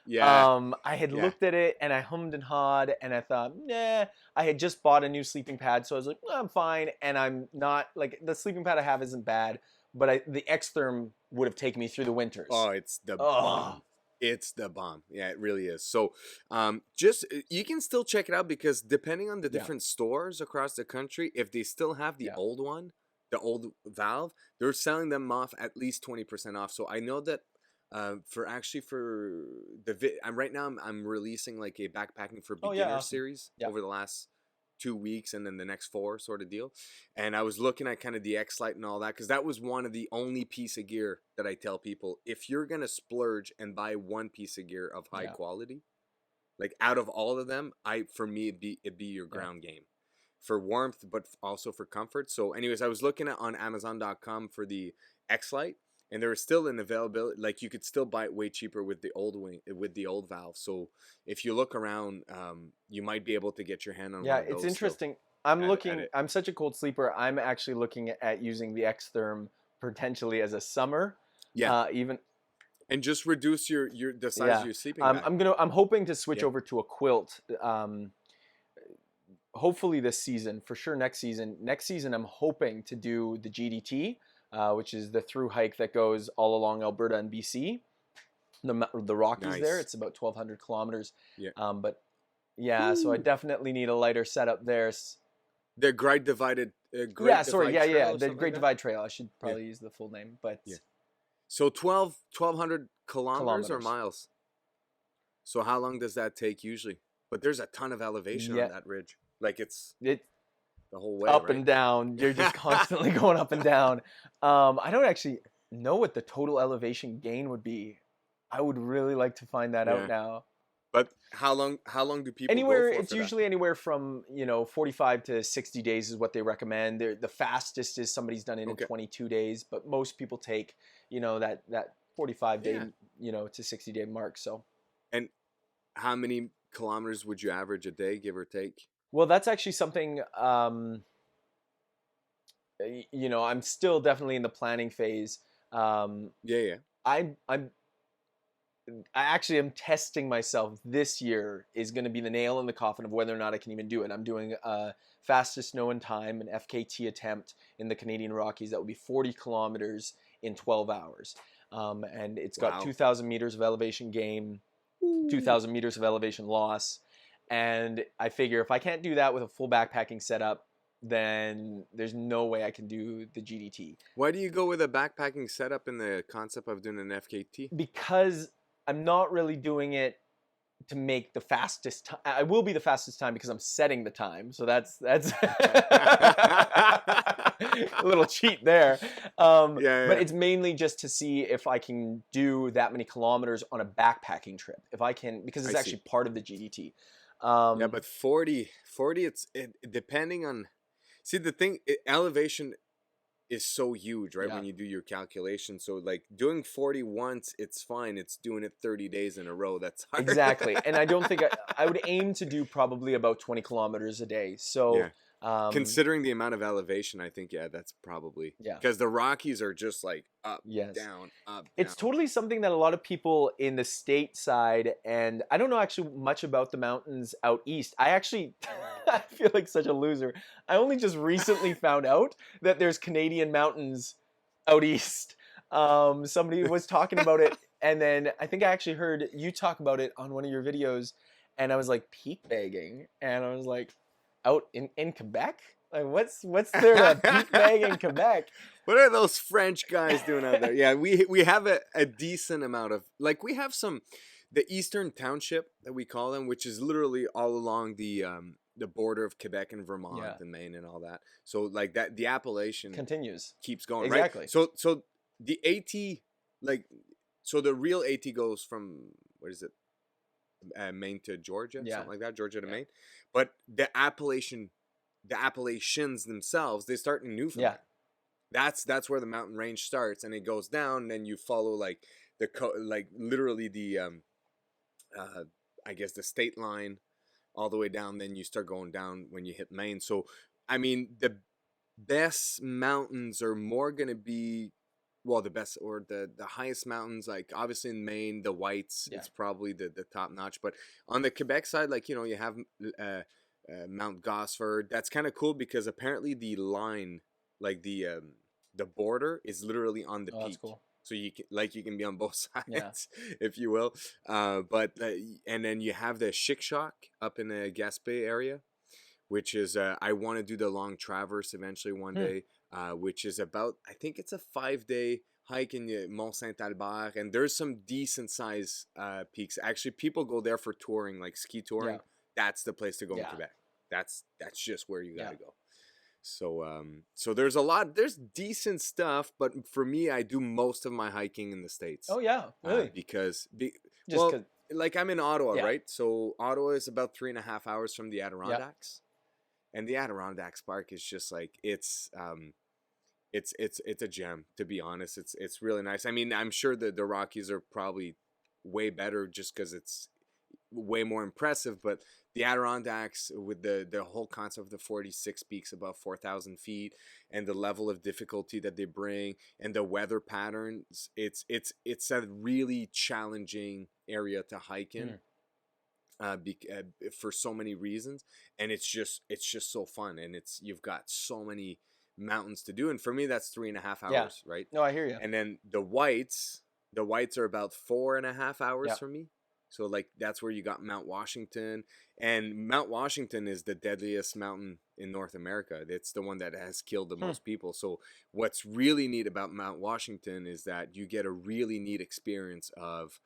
Speaker 2: I had looked at it and I hummed and hawed, and I thought, I had just bought a new sleeping pad, so I was like, I'm fine, and I'm not the sleeping pad I have isn't bad. But the X-Therm would have taken me through the winters.
Speaker 1: Oh, it's the bomb. It's the bomb. Yeah, it really is. So just, you can still check it out, because depending on the different stores across the country, if they still have the old one, the old valve, they're selling them off at least 20% off. So I know that for I'm right now I'm releasing like a backpacking for
Speaker 2: Oh yeah,
Speaker 1: beginner
Speaker 2: awesome.
Speaker 1: series
Speaker 2: Yeah.
Speaker 1: over the last 2 weeks and then the next four sort of deal. And I was looking at kind of the X Lite and all that because that was one of the only piece of gear that I tell people, if you're gonna splurge and buy one piece of gear of high
Speaker 2: Yeah.
Speaker 1: quality, like out of all of them, for me it'd be your
Speaker 2: Yeah.
Speaker 1: ground game for warmth, but also for comfort. So, anyways, I was looking at on Amazon.com for the X Lite, and there was still an availability. Like you could still buy it way cheaper with the old valve. So, if you look around, you might be able to get your hand on
Speaker 2: Yeah,
Speaker 1: one of
Speaker 2: it's
Speaker 1: those still
Speaker 2: interesting.
Speaker 1: at it.
Speaker 2: I'm such a cold sleeper. I'm actually looking at using the Xtherm potentially as a summer.
Speaker 1: Yeah,
Speaker 2: Even
Speaker 1: and just reduce your the size of
Speaker 2: yeah.
Speaker 1: your sleeping bag.
Speaker 2: I'm hoping to switch
Speaker 1: Yeah,
Speaker 2: over to a quilt. Hopefully this season, for sure next season. Next season, I'm hoping to do the GDT, which is the through hike that goes all along Alberta and BC. The Rockies there.
Speaker 1: nice.
Speaker 2: It's about 1,200 kilometers.
Speaker 1: Yeah.
Speaker 2: But yeah, so I
Speaker 1: Woo.
Speaker 2: definitely need a lighter setup there.
Speaker 1: The
Speaker 2: Yeah,
Speaker 1: Great
Speaker 2: sorry,
Speaker 1: Divide
Speaker 2: yeah,
Speaker 1: Trail
Speaker 2: yeah,
Speaker 1: or
Speaker 2: the
Speaker 1: something like
Speaker 2: Great
Speaker 1: that.
Speaker 2: Divide Trail. I should
Speaker 1: Yeah,
Speaker 2: probably use the full name, but
Speaker 1: yeah. So 1,200 kilometers or
Speaker 2: kilometers.
Speaker 1: miles? So how long does that take usually? But there's a ton of elevation on
Speaker 2: Yeah,
Speaker 1: that ridge. Like it's
Speaker 2: it
Speaker 1: the whole way,
Speaker 2: up
Speaker 1: right?
Speaker 2: and down. You're just constantly going up and down. I don't actually know what the total elevation gain would be. I would really like to find that out
Speaker 1: Yeah.
Speaker 2: now.
Speaker 1: But how long do people go
Speaker 2: Anywhere,
Speaker 1: for
Speaker 2: it's
Speaker 1: that?
Speaker 2: usually anywhere from 45 to 60 days is what they recommend. The fastest is somebody's done it in
Speaker 1: Okay.
Speaker 2: 22 days, but most people take that 45 day
Speaker 1: Yeah.
Speaker 2: to 60-day mark. So
Speaker 1: And how many kilometers would you average a day, give or take?
Speaker 2: well, that's actually something I'm still definitely in the planning phase. Um,
Speaker 1: Yeah, yeah.
Speaker 2: I'm I actually am testing myself this year is going to be the nail in the coffin of whether or not I can even do it. I'm doing a fastest snow in time, an FKT attempt in the Canadian Rockies that will be 40 kilometers in 12 hours. And it's got
Speaker 1: Wow.
Speaker 2: 2,000 meters of elevation gain,
Speaker 1: Ooh.
Speaker 2: 2,000 meters of elevation loss. And I figure if I can't do that with a full backpacking setup, then there's no way I can do the GDT.
Speaker 1: Why do you go with a backpacking setup in the concept of doing an FKT?
Speaker 2: Because I'm not really doing it to make the fastest time. I will be the fastest time because I'm setting the time. So that's a little cheat there.
Speaker 1: Yeah,
Speaker 2: But
Speaker 1: yeah.
Speaker 2: it's mainly just to see if I can do that many kilometers on a backpacking trip. If I can, because
Speaker 1: I
Speaker 2: it's
Speaker 1: see.
Speaker 2: actually part of the GDT.
Speaker 1: Yeah, but 40, depending on, see the thing, elevation is so huge, right?
Speaker 2: Yeah.
Speaker 1: When you do your calculation. So like doing 40 once, it's fine. It's doing it 30 days in a row. That's hard.
Speaker 2: Exactly. And I don't think I would aim to do probably about 20 kilometers a day. So,
Speaker 1: Yeah. Considering the amount of elevation, I think, yeah, that's probably
Speaker 2: yeah.
Speaker 1: because the Rockies are just like up,
Speaker 2: Yes.
Speaker 1: down, up,
Speaker 2: It's
Speaker 1: down.
Speaker 2: totally something that a lot of people in the state side, and I don't know actually much about the mountains out east. I actually, I feel like such a loser. I only just recently found out that there's Canadian mountains out east. Somebody was talking about it, and then I think I actually heard you talk about it on one of your videos, and I was like peak bagging, and I was like, out in Quebec? Like what's there to peak bag in Quebec?
Speaker 1: What are those French guys doing out there? Yeah, we have a decent amount of, like, we have the Eastern Township that we call them, which is literally all along the border of Quebec and Vermont
Speaker 2: Yeah.
Speaker 1: and Maine and all that. So like that, the Appalachian
Speaker 2: Continues.
Speaker 1: keeps going,
Speaker 2: Exactly.
Speaker 1: right? So the AT, like, so the real AT goes from, what is it, Maine to Georgia,
Speaker 2: Yeah.
Speaker 1: something like that, Georgia to
Speaker 2: Yeah.
Speaker 1: Maine. But the Appalachians themselves, they start in Newfoundland.
Speaker 2: Yeah.
Speaker 1: That's where the mountain range starts, and it goes down. And then you follow like like literally the I guess the state line all the way down. Then you start going down when you hit Maine. So I mean, the best mountains are more gonna be, well, the best or the highest mountains, like obviously in Maine, the Whites,
Speaker 2: Yeah.
Speaker 1: it's probably the top notch. But on the Quebec side, like, you have Mount Gosford. That's kind of cool because apparently the line, like the border, is literally on the
Speaker 2: Oh, that's
Speaker 1: peak.
Speaker 2: cool.
Speaker 1: So you can be on both sides,
Speaker 2: Yeah.
Speaker 1: if you will. But and then you have the Chic up in the Gaspé area, which is I want to do the Long Traverse eventually one day, which is about, I think it's a 5-day hike in the Mont Saint Albert, and there's some decent size peaks. Actually, people go there for touring, like ski touring.
Speaker 2: Yeah.
Speaker 1: That's the place to go in
Speaker 2: Yeah.
Speaker 1: Quebec. That's just where you
Speaker 2: Yeah.
Speaker 1: gotta go. So so there's decent stuff, but for me, I do most of my hiking in the States.
Speaker 2: Oh yeah, really?
Speaker 1: Because
Speaker 2: Just
Speaker 1: well,
Speaker 2: 'cause-
Speaker 1: like I'm in Ottawa,
Speaker 2: Yeah.
Speaker 1: right? So Ottawa is about 3.5 hours from the Adirondacks, and the Adirondacks Park is just like it's a gem, to be honest. It's really nice. I mean, I'm sure that the Rockies are probably way better just because it's way more impressive, but the Adirondacks, with the whole concept of the 46 peaks above 4,000 feet and the level of difficulty that they bring and the weather patterns, it's a really challenging area to hike in. For so many reasons, and it's just so fun, and you've got so many mountains to do, and for me that's 3.5 hours, right?
Speaker 2: No, I hear you.
Speaker 1: And then the whites are about 4.5 hours
Speaker 2: Yeah.
Speaker 1: from me. So like that's where you got Mount Washington, and Mount Washington is the deadliest mountain in North America. It's the one that has killed the most people. So what's really neat about Mount Washington is that you get a really neat experience of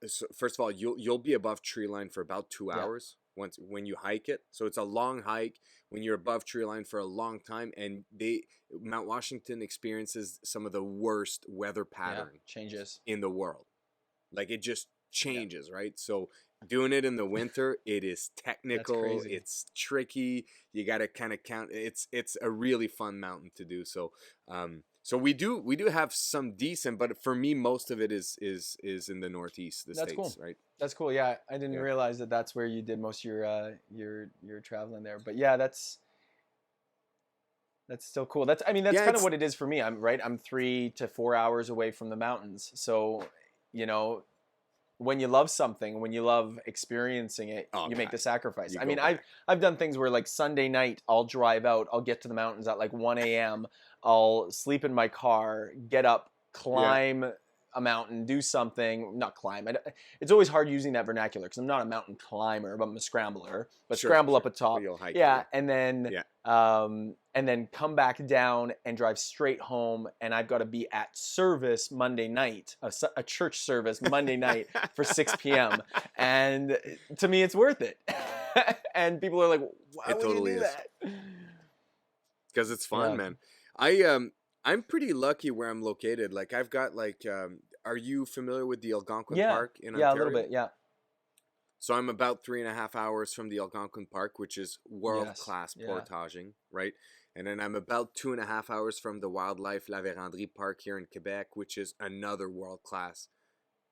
Speaker 1: so first of all, you'll be above tree line for about 2 hours when you hike it. So it's a long hike when you're above tree line for a long time, and Mount Washington experiences some of the worst weather pattern
Speaker 2: changes
Speaker 1: in the world. Like it just changes, right? So doing it in the winter, it is technical,
Speaker 2: crazy.
Speaker 1: it's tricky. You got to kind of count. It's a really fun mountain to do. So so we do have some decent, but for me most of it is in the Northeast, the
Speaker 2: That's
Speaker 1: States,
Speaker 2: cool.
Speaker 1: right?
Speaker 2: That's cool. Yeah, I didn't realize that that's where you did most of your traveling there. But yeah, that's still cool. That's kind of what it is for me. I'm 3 to 4 hours away from the mountains. So, when you love something, when you love experiencing it, you make the sacrifice. I mean, I've done things where like Sunday night, I'll drive out, I'll get to the mountains at like 1 a.m. I'll sleep in my car, get up, climb a mountain, do something, not climb. It's always hard using that vernacular because I'm not a mountain climber, but I'm a scrambler. But scramble up a top, and then come back down and drive straight home. And I've got to be at service Monday night, a church service Monday night for 6 p.m. And to me, it's worth it. And people are like, "Why would you do that?"
Speaker 1: Because it's fun, man. I'm pretty lucky where I'm located. Like I've got like, are you familiar with the Algonquin Park in Ontario?
Speaker 2: Yeah, a little bit, yeah.
Speaker 1: So I'm about 3.5 hours from the Algonquin Park, which is world-class portaging, right? And then I'm about 2.5 hours from the Wildlife La Vérendrye Park here in Quebec, which is another world-class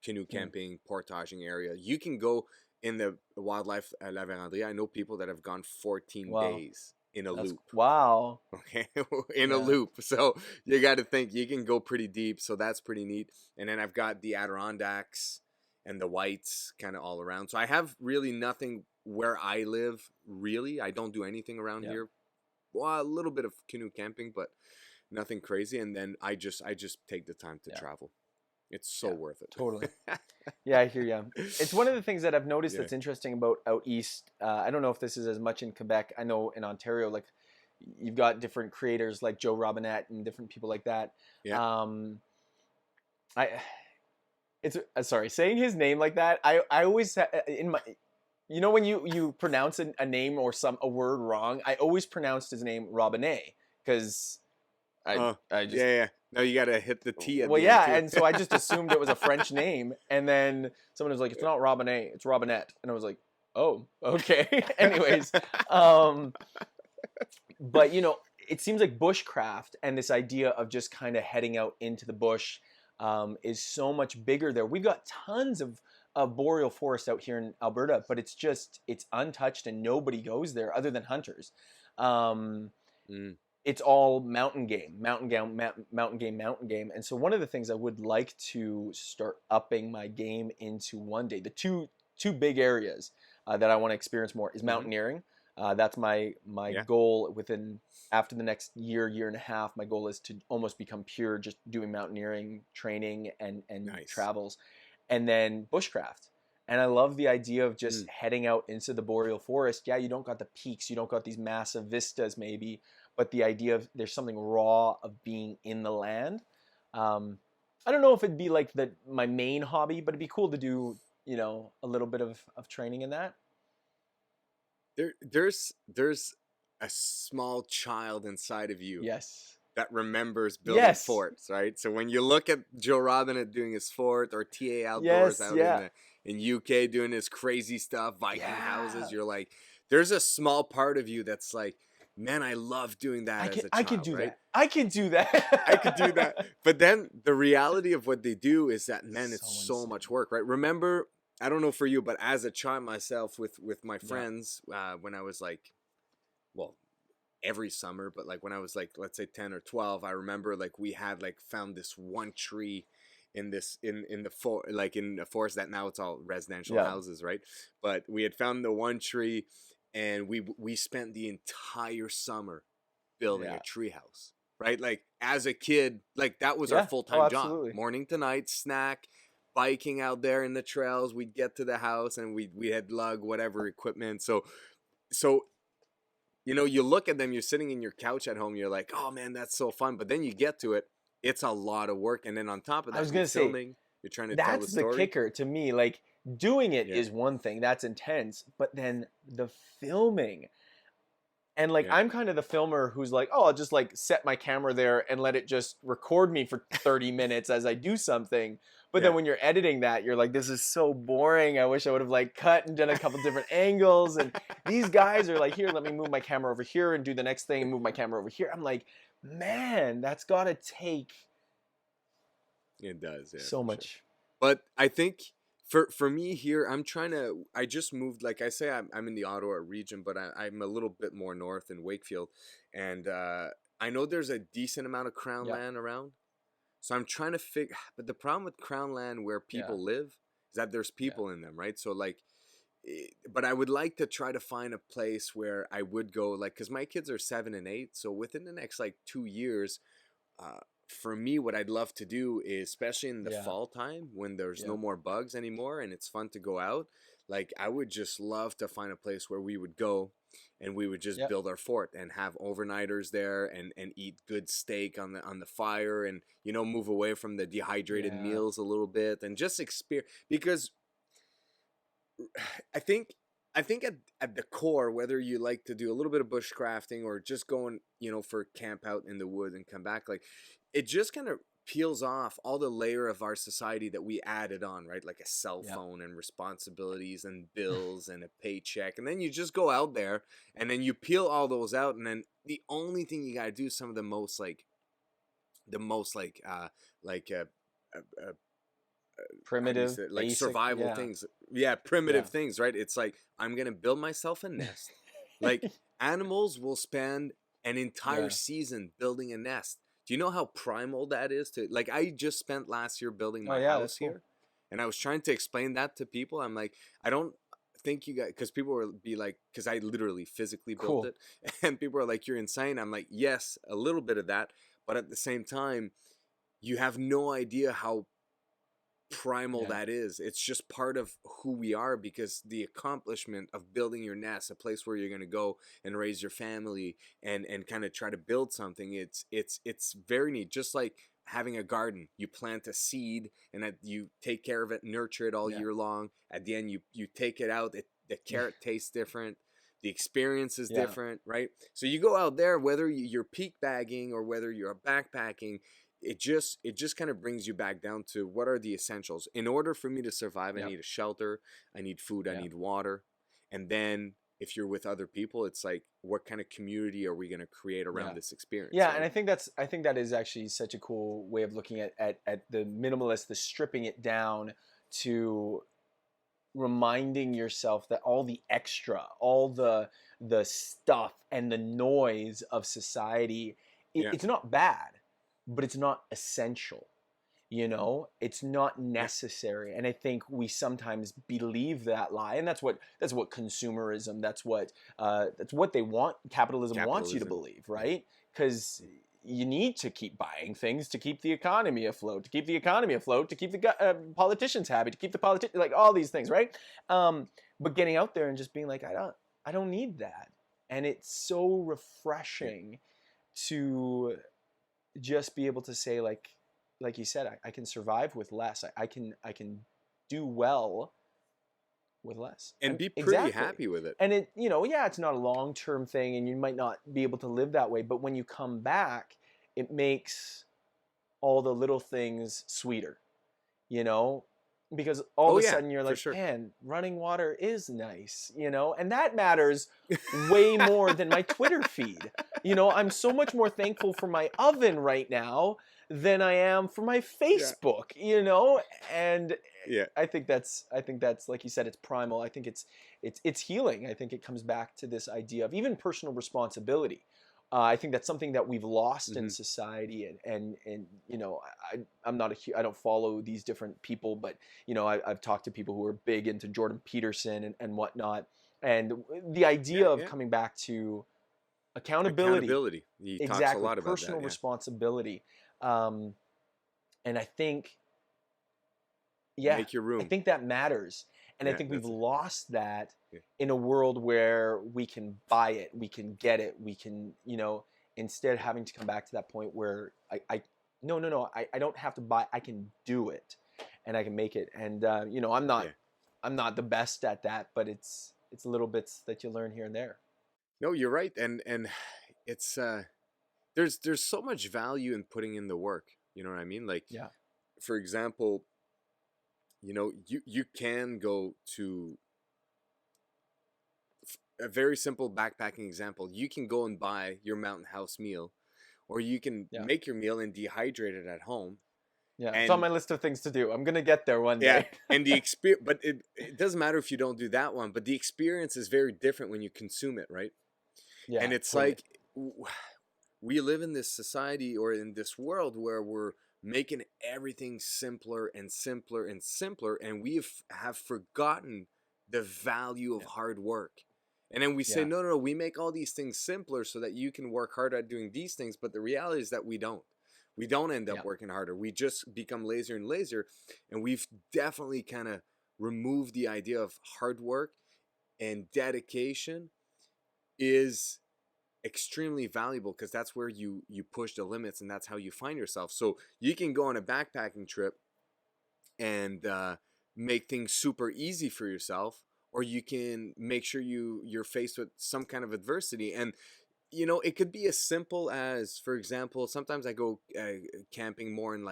Speaker 1: canoe camping portaging area. You can go in the Wildlife La Vérendrye. I know people that have gone 14 days in a loop.
Speaker 2: Wow.
Speaker 1: Okay, in a loop. So you got to think you can go pretty deep. So that's pretty neat. And then I've got the Adirondacks and the whites kind of all around. So I have really nothing where I live, really. I don't do anything around here. Well, a little bit of canoe camping, but nothing crazy. And then I just take the time to travel. It's so worth it.
Speaker 2: Totally. Yeah, I hear you. It's one of the things that I've noticed that's interesting about out east. I don't know if this is as much in Quebec. I know in Ontario, like you've got different creators like Joe Robinette and different people like that. Yeah. Sorry, saying his name like that. I always in my, when you pronounce a name or a word wrong, I always pronounced his name Robinette because I just
Speaker 1: No, you gotta hit the T at
Speaker 2: well,
Speaker 1: the end too.
Speaker 2: and so I just assumed it was a French name, and then someone was like, "It's not Robinette, it's Robinette," and I was like, "Oh, okay." Anyways, but it seems like bushcraft and this idea of just kind of heading out into the bush is so much bigger there. We've got tons of boreal forest out here in Alberta, but it's untouched and nobody goes there other than hunters. It's all mountain game. And so one of the things I would like to start upping my game into one day, the two big areas that I want to experience more is mountaineering. That's my goal after the next year and a half. My goal is to almost become pure just doing mountaineering training and travels, and then bushcraft. And I love the idea of just
Speaker 1: Mm.
Speaker 2: heading out into the boreal forest. Yeah, you don't got the peaks, you don't got these massive vistas maybe, but the idea of there's something raw of being in the land. I don't know if it'd be like my main hobby, but it'd be cool to do, a little bit of training in that.
Speaker 1: There's a small child inside of you
Speaker 2: Yes.
Speaker 1: that remembers building
Speaker 2: Yes.
Speaker 1: forts, right? So when you look at Joe Robinette doing his fort, or TA Outdoors
Speaker 2: Yes.
Speaker 1: out
Speaker 2: Yeah.
Speaker 1: in UK doing his crazy stuff, Viking
Speaker 2: Yeah.
Speaker 1: houses, you're like, there's a small part of you that's like, man, I love doing that as a child,
Speaker 2: I can do
Speaker 1: right?
Speaker 2: that. I can do that.
Speaker 1: I could do that. But then the reality of what they do is that, man, it's
Speaker 2: So
Speaker 1: so
Speaker 2: insane.
Speaker 1: much work, right? Remember, I don't know for you, but as a child myself with my
Speaker 2: Yeah.
Speaker 1: friends, when I was like, well, every summer, but like when I was like, let's say 10 or 12, I remember like we had like found this one tree in the forest that now it's all residential
Speaker 2: Yeah.
Speaker 1: houses, right? But we had found the one tree, and we spent the entire summer building
Speaker 2: Yeah.
Speaker 1: a tree house, right? Like as a kid, like that was
Speaker 2: Yeah.
Speaker 1: our
Speaker 2: Oh,
Speaker 1: full-time job,
Speaker 2: absolutely.
Speaker 1: morning to night, snack, biking out there in the trails. We'd get to the house and we had lug whatever equipment. So you look at them, you're sitting in your couch at home, you're like, oh man, that's so fun. But then you get to it, it's a lot of work. And then on top of
Speaker 2: I
Speaker 1: that,
Speaker 2: was
Speaker 1: you're
Speaker 2: gonna say,
Speaker 1: filming, you're trying to tell the
Speaker 2: that's the
Speaker 1: story.
Speaker 2: kicker to me. Like, doing it
Speaker 1: Yeah.
Speaker 2: is one thing, that's intense, but then the filming. And like,
Speaker 1: Yeah.
Speaker 2: I'm kind of the filmer who's like, oh, I'll just like set my camera there and let it just record me for 30 minutes as I do something. But
Speaker 1: Yeah.
Speaker 2: then when you're editing that, you're like, this is so boring. I wish I would have like cut and done a couple different angles. And these guys are like, here, let me move my camera over here and do the next thing and move my camera over here. I'm like, man, that's got to take
Speaker 1: It does, yeah,
Speaker 2: so
Speaker 1: for sure.
Speaker 2: much.
Speaker 1: But I think for me here, I just moved, like I say, I'm in the Ottawa region, but I'm a little bit more north in Wakefield. And I know there's a decent amount of crown
Speaker 2: Yeah.
Speaker 1: land around. So I'm trying to figure, but the problem with crown land where people live is that there's people in them, right? So like, but I would like to try to find a place where I would go, like, because my kids are 7 and 8. So within the next like 2 years, for me, what I'd love to do is, especially in the
Speaker 2: Yeah.
Speaker 1: fall time when there's
Speaker 2: Yeah.
Speaker 1: no more bugs anymore and it's fun to go out, like I would just love to find a place where we would go and we would just
Speaker 2: Yep.
Speaker 1: build our fort and have overnighters there and eat good steak on the fire, and move away from the dehydrated
Speaker 2: Yeah.
Speaker 1: meals a little bit and just experience, because I think at the core, whether you like to do a little bit of bushcrafting or just going, for camp out in the woods and come back, like it just kind of peels off all the layer of our society that we added on, right? Like a cell
Speaker 2: Yeah.
Speaker 1: phone and responsibilities and bills and a paycheck. And then you just go out there and then you peel all those out. And then the only thing you got to do is some of the most
Speaker 2: Primitive,
Speaker 1: like
Speaker 2: basic,
Speaker 1: survival
Speaker 2: yeah.
Speaker 1: things. Yeah, primitive things, right? It's like, I'm gonna build myself a nest. Like animals will spend an entire
Speaker 2: Yeah.
Speaker 1: season building a nest. Do you know how primal that is? To like, I just spent last year building
Speaker 2: Oh,
Speaker 1: my
Speaker 2: yeah,
Speaker 1: house
Speaker 2: that's cool.
Speaker 1: here, and I was trying to explain that to people. I'm like, I don't think you guys, because people will be like, because I literally physically built
Speaker 2: Cool.
Speaker 1: it, and people are like, you're insane. I'm like, yes, a little bit of that, but at the same time, you have no idea how primal
Speaker 2: Yeah.
Speaker 1: that is. It's just part of who we are, because the accomplishment of building your nest, a place where you're going to go and raise your family and kind of try to build something, it's very neat. Just like having a garden, you plant a seed and that you take care of it, nurture it all
Speaker 2: Yeah.
Speaker 1: year long. At the end, you take it out, the carrot tastes different, the experience is
Speaker 2: Yeah.
Speaker 1: different, right? So you go out there, whether you're peak bagging or whether you're backpacking, it just kind of brings you back down to, what are the essentials in order for me to survive? I
Speaker 2: Yep.
Speaker 1: need a shelter, I need food, I
Speaker 2: Yeah.
Speaker 1: need water. And then if you're with other people, it's like, what kind of community are we going to create around
Speaker 2: Yeah.
Speaker 1: this experience?
Speaker 2: Yeah,
Speaker 1: right?
Speaker 2: and I think that is actually such a cool way of looking at the minimalist, the stripping it down to reminding yourself that all the extra, all the stuff and the noise of society,
Speaker 1: Yeah.
Speaker 2: it's not bad, but it's not essential. It's not
Speaker 1: Yeah.
Speaker 2: necessary. And I think we sometimes believe that lie, and that's what consumerism, that's what they want, capitalism wants you to
Speaker 1: Capitalism.
Speaker 2: believe, right? Because you need to keep buying things to keep the economy afloat, to keep the politicians happy, to keep the politicians, like all these things, right? But getting out there and just being like, I don't need that. And it's so refreshing to just be able to say, like you said, I can survive with less. I can do well with less.
Speaker 1: And be pretty
Speaker 2: exactly.
Speaker 1: happy with it.
Speaker 2: And it, it's not a long-term thing and you might not be able to live that way, but when you come back, it makes all the little things sweeter, because all of a sudden you're like,
Speaker 1: sure.
Speaker 2: Man, running water is nice, and that matters way more than my Twitter feed. I'm so much more thankful for my oven right now than I am for my Facebook, and I think that's like you said, it's primal. I think it's healing. I think it comes back to this idea of even personal responsibility. I think that's something that we've lost in society, and I'm not I don't follow these different people, but I've talked to people who are big into Jordan Peterson and whatnot, and the idea of coming back to accountability.
Speaker 1: He talks a lot about
Speaker 2: personal responsibility, and I think
Speaker 1: make your room.
Speaker 2: I think that matters. And I think we've lost that in a world where we can buy it, we can get it, we can, instead having to come back to that point where I don't have to buy, I can do it and I can make it. And, I'm not the best at that, but it's little bits that you learn here and there.
Speaker 1: No, you're right. And it's, there's so much value in putting in the work. You know what I mean? Like, for example, you can go to a very simple backpacking example. You can go and buy your mountain house meal, or you can make your meal and dehydrate it at home.
Speaker 2: Yeah, it's on my list of things to do. I'm gonna get there one day.
Speaker 1: Yeah, and the experience, but it doesn't matter if you don't do that one. But the experience is very different when you consume it, right? Yeah, and it's like we live in this society or in this world where we're making everything simpler and simpler and simpler, and we have forgotten the value of hard work. And then we say, no, we make all these things simpler so that you can work hard at doing these things. But the reality is that we don't end up working harder. We just become lazier and lazier. And we've definitely kind of removed the idea of hard work, and dedication is extremely valuable, because that's where you push the limits, and that's how you find yourself. So you can go on a backpacking trip and make things super easy for yourself, or you can make sure you're faced with some kind of adversity. And it could be as simple as, for example, sometimes I go camping more in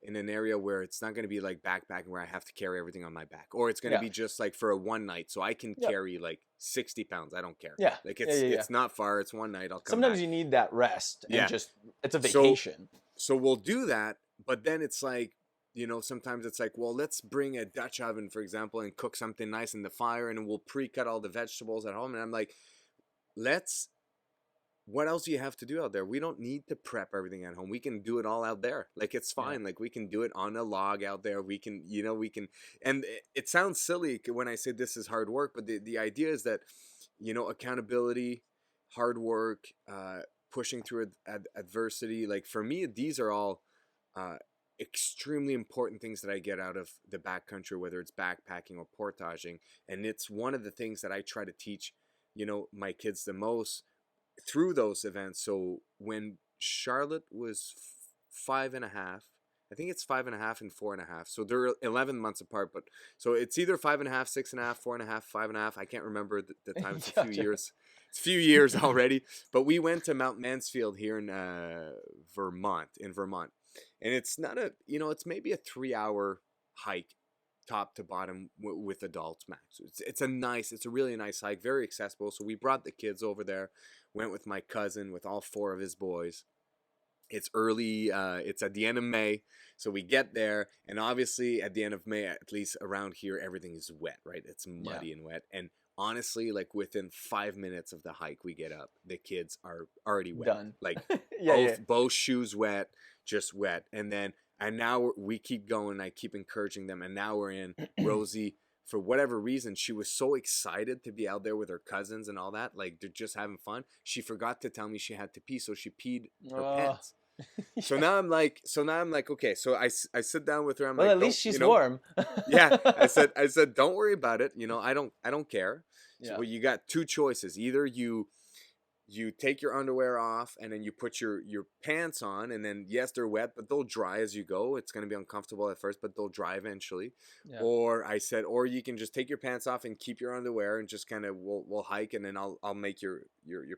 Speaker 1: in an area where it's not going to be like backpacking where I have to carry everything on my back, or it's going to be just like for a one night, so I can carry like 60 pounds. I don't care. Yeah, like it's not far. It's one night. I'll come.
Speaker 2: Sometimes
Speaker 1: back.
Speaker 2: You need that rest. And just it's a vacation.
Speaker 1: So we'll do that, but then it's like, sometimes it's like, well, let's bring a Dutch oven, for example, and cook something nice in the fire, and we'll pre-cut all the vegetables at home. And I'm like, what else do you have to do out there? We don't need to prep everything at home. We can do it all out there. Like, it's fine. Yeah. Like, we can do it on a log out there. We can, and it sounds silly when I say this is hard work, but the idea is that, accountability, hard work, pushing through adversity. Like, for me, these are all extremely important things that I get out of the backcountry, whether it's backpacking or portaging. And it's one of the things that I try to teach, my kids the most through those events. So when Charlotte was 5.5, I think it's 5.5 and 4.5. So they're 11 months apart, but so it's either 5.5, 6.5, 4.5, 5.5. I can't remember the time. It's a few years. It's a few years already. But we went to Mount Mansfield here in Vermont, and it's not it's maybe a 3-hour hike, top to bottom with adults max. It's a really nice hike, very accessible. So we brought the kids over there, went with my cousin with all 4 of his boys. It's early, it's at the end of May, so we get there, and obviously at the end of May, at least around here, everything is wet, right? It's muddy and wet, and honestly, like within 5 minutes of the hike, we get up, the kids are already wet. Done. Like both shoes wet, just wet, and now we keep going. I keep encouraging them, and now we're in. Rosie for whatever reason, she was so excited to be out there with her cousins and all that, like they're just having fun. She forgot to tell me she had to pee, so she peed her pants. So now I'm like, okay. So I sit down with her. I'm
Speaker 2: well,
Speaker 1: like,
Speaker 2: at least she's
Speaker 1: you know,
Speaker 2: warm.
Speaker 1: yeah. I said, don't worry about it. You know, I don't care. So
Speaker 2: Yeah.
Speaker 1: well, you got two choices. Either you take your underwear off and then you put your pants on, and then yes, they're wet, but they'll dry as you go. It's gonna be uncomfortable at first, but they'll dry eventually.
Speaker 2: Yeah.
Speaker 1: Or I said, or you can just take your pants off and keep your underwear and just kind of we'll hike, and then I'll make your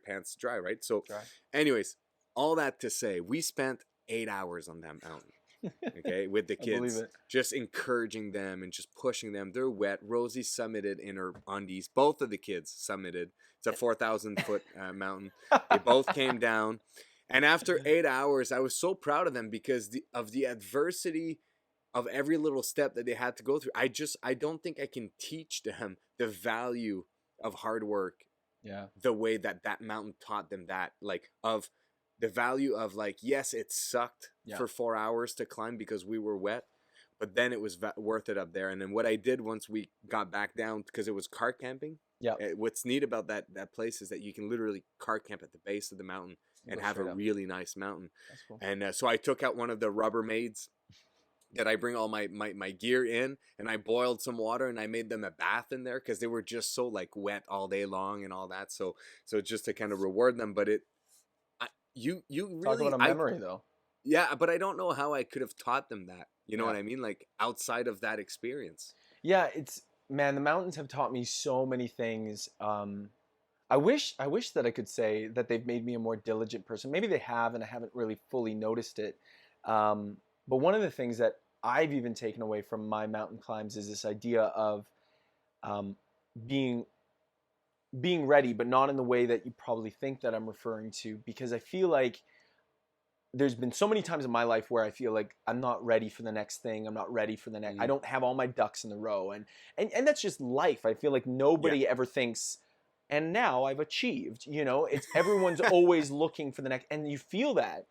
Speaker 1: pants dry, right? So, anyways, all that to say, we spent 8 hours on that mountain. Okay, with the kids, just encouraging them and just pushing them. They're wet. Rosie summited in her undies. Both of the kids summited. It's a 4,000-foot mountain. They both came down, and after 8 hours, I was so proud of them because of the adversity of every little step that they had to go through. I don't think I can teach them the value of hard work.
Speaker 2: Yeah,
Speaker 1: the way that mountain taught them that, like, of the value of, like, yes, it sucked for 4 hours to climb because we were wet, but then it was worth it up there. And then what I did once we got back down, because it was car camping.
Speaker 2: Yeah.
Speaker 1: What's neat about that place is that you can literally car camp at the base of the mountain and have a really nice mountain.
Speaker 2: That's cool.
Speaker 1: And so I took out one of the Rubbermaids that I bring all my gear in, and I boiled some water and I made them a bath in there because they were just so, like, wet all day long and all that. So just to kind of reward them, but you really
Speaker 2: talk about a memory though.
Speaker 1: Yeah, but I don't know how I could have taught them that. You know what I mean? Like, outside of that experience.
Speaker 2: Yeah, man, the mountains have taught me so many things. I wish that I could say that they've made me a more diligent person. Maybe they have, and I haven't really fully noticed it. But one of the things that I've even taken away from my mountain climbs is this idea of being ready, but not in the way that you probably think that I'm referring to, because I feel like there's been so many times in my life where I feel like I'm not ready for the next thing. I'm not ready for the next. I don't have all my ducks in the row, and that's just life. I feel like nobody ever thinks, and now I've achieved. You know, it's everyone's always looking for the next, and you feel that.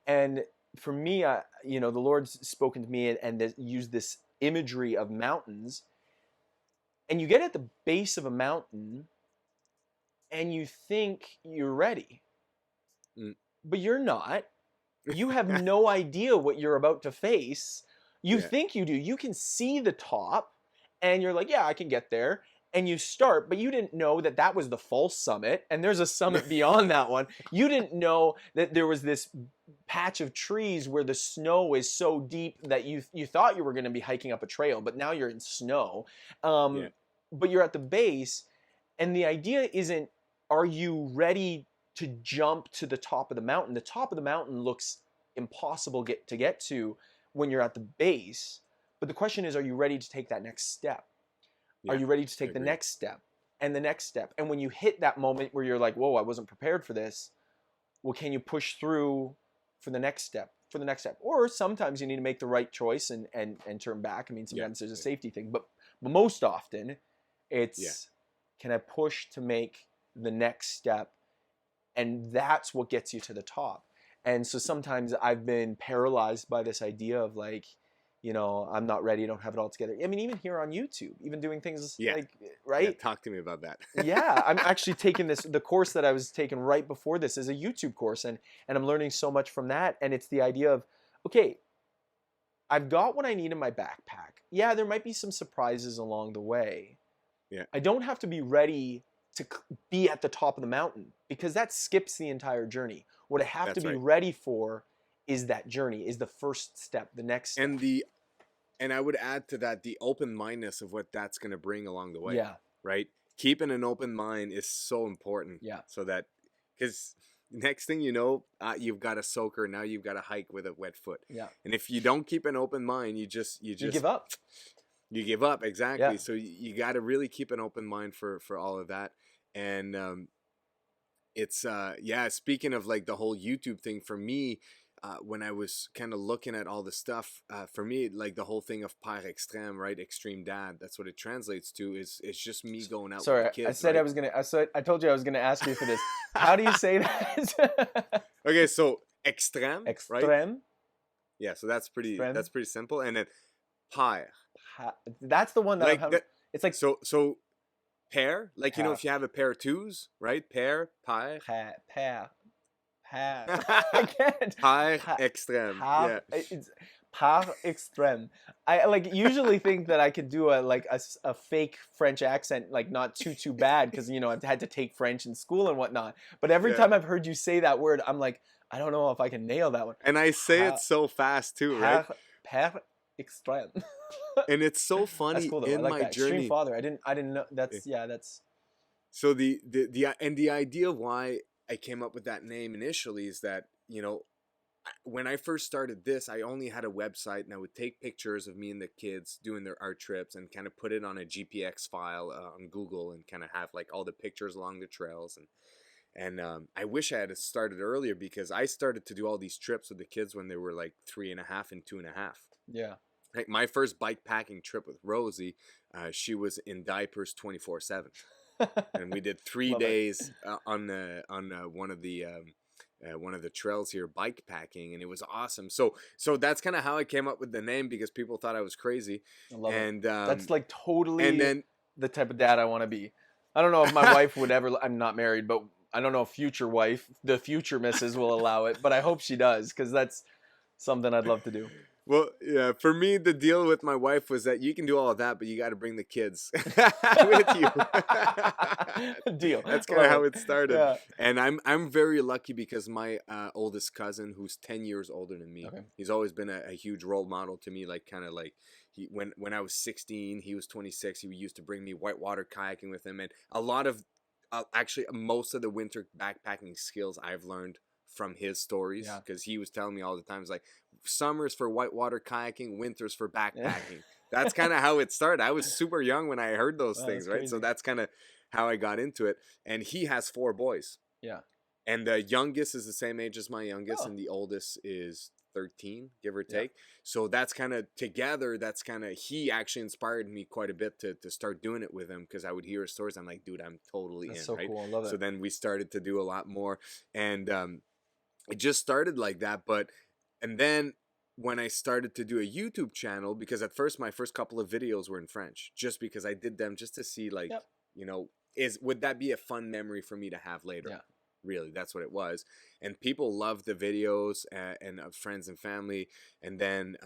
Speaker 2: And for me, you know, the Lord's spoken to me and used this imagery of mountains, and you get at the base of a mountain and you think you're ready, but you're not. You have no idea what you're about to face. You think you do. You can see the top and you're like, yeah, I can get there. And you start, but you didn't know that that was the false summit, and there's a summit beyond that one. You didn't know that there was this patch of trees where the snow is so deep that you thought you were going to be hiking up a trail, but now you're in snow. But you're at the base, and the idea isn't, are you ready to jump to the top of the mountain? The top of the mountain looks impossible to get to when you're at the base. But the question is, are you ready to take that next step? Are you ready to take the next step and the next step? And when you hit that moment where you're like, whoa, I wasn't prepared for this. Well, can you push through for the next step, Or sometimes you need to make the right choice and turn back. I mean, sometimes there's a safety thing, but most often it's, can I push to make the next step? And that's what gets you to the top. And so sometimes I've been paralyzed by this idea of, like, you know, I'm not ready, I don't have it all together. I mean, even here on YouTube, even doing things like, right?
Speaker 1: Yeah, talk to me about that.
Speaker 2: Yeah, I'm actually taking the course that I was taking right before this is a YouTube course, and I'm learning so much from that. And it's the idea of, okay, I've got what I need in my backpack. Yeah, there might be some surprises along the way. Yeah. I don't have to be ready to be at the top of the mountain, because that skips the entire journey. What I have to be ready for is that journey, is the first step, the next step.
Speaker 1: And I would add to that the open-mindedness of what that's going to bring along the way.
Speaker 2: Yeah.
Speaker 1: Right? Keeping an open mind is so important.
Speaker 2: Yeah.
Speaker 1: So that, because next thing you know, you've got a soaker, now you've got to hike with a wet foot.
Speaker 2: Yeah.
Speaker 1: And if you don't keep an open mind, you
Speaker 2: give up.
Speaker 1: You give up, exactly. Yeah. So you got to really keep an open mind for all of that. And it's, speaking of, like, the whole YouTube thing, for me, when I was kind of looking at all the stuff, for me, like, the whole thing of père extrême, right? Extreme dad. That's what it translates to. It's just me going out with the kids.
Speaker 2: I said right? I told you I was gonna ask you for this. How do you say that?
Speaker 1: Okay, so extrême,
Speaker 2: right?
Speaker 1: Yeah, so that's pretty simple. And then père.
Speaker 2: That's the one that It's like
Speaker 1: So pair, like, you know,
Speaker 2: pair,
Speaker 1: if you have a pair of twos, right? Pair, pair.
Speaker 2: pair. I can't.
Speaker 1: Pair
Speaker 2: Pa,
Speaker 1: extrême.
Speaker 2: par,
Speaker 1: Yeah.
Speaker 2: it's par extrême. I like usually think that I could do a fake French accent, like not too bad, because you know I've had to take French in school and whatnot. But every
Speaker 1: Yeah.
Speaker 2: time I've heard you say that word, I'm like, I don't know if I can nail that one.
Speaker 1: And I say it
Speaker 2: Pa,
Speaker 1: so fast too, right?
Speaker 2: par extrême.
Speaker 1: And it's so
Speaker 2: That's
Speaker 1: funny
Speaker 2: cool though. I
Speaker 1: in
Speaker 2: like
Speaker 1: my
Speaker 2: that. Extreme
Speaker 1: journey.
Speaker 2: father. I didn't know. That's
Speaker 1: So the idea why I came up with that name initially is that, you know, when I first started this, I only had a website, and I would take pictures of me and the kids doing their art trips and kind of put it on a GPX file on Google, and kind of have like all the pictures along the trails. And I wish I had started earlier, because I started to do all these trips with the kids when they were like 3.5 and 2.5.
Speaker 2: yeah.
Speaker 1: Like my first bike packing trip with Rosie, she was in diapers 24/7, and we did 3
Speaker 2: Love it.
Speaker 1: days on one of the trails here, bike packing, and it was awesome. So that's kind of how I came up with the name, because people thought I was crazy.
Speaker 2: I love
Speaker 1: And
Speaker 2: it. That's like totally
Speaker 1: and then
Speaker 2: the type of dad I want to be. I don't know if my wife would ever. I'm not married, but I don't know if future wife, the future missus, will allow it. But I hope she does, because that's something I'd love to do.
Speaker 1: well, yeah, for me, the deal with my wife was that you can do all of that, but you got to bring the kids with you.
Speaker 2: Deal.
Speaker 1: That's kind of
Speaker 2: Love
Speaker 1: how
Speaker 2: it.
Speaker 1: it started.
Speaker 2: Yeah.
Speaker 1: And I'm very lucky, because my oldest cousin, who's 10 years older than me,
Speaker 2: Okay.
Speaker 1: he's always been a huge role model to me. Like, kind of like, when I was 16, he was 26. He used to bring me whitewater kayaking with him, and a lot of actually most of the winter backpacking skills I've learned from his stories,
Speaker 2: Yeah.
Speaker 1: because he was telling me all the time, it's like, summers for whitewater kayaking, winters for
Speaker 2: Yeah.
Speaker 1: backpacking. That's kind of how it started. I was super young when I heard those
Speaker 2: Wow,
Speaker 1: things,
Speaker 2: that's
Speaker 1: right? So
Speaker 2: crazy.
Speaker 1: that's kind of how I got into it. And he has 4 boys,
Speaker 2: Yeah.
Speaker 1: and the youngest is the same age as my youngest,
Speaker 2: Oh.
Speaker 1: and the oldest is 13, give or
Speaker 2: Yeah.
Speaker 1: take. So that's kind of together. That's kind of, he actually inspired me quite a bit to start doing it with him, because I would hear his stories. I'm like, dude, I'm totally
Speaker 2: That's
Speaker 1: in,
Speaker 2: so
Speaker 1: right?
Speaker 2: cool. I love
Speaker 1: So
Speaker 2: it.
Speaker 1: then we started to do a lot more, and it just started like that. And then when I started to do a YouTube channel, because at first my first couple of videos were in French, just because I did them just to see, like,
Speaker 2: Yep.
Speaker 1: you know, would that be a fun memory for me to have later?
Speaker 2: Yeah.
Speaker 1: Really, that's what it was. And people loved the videos, and of friends and family. And then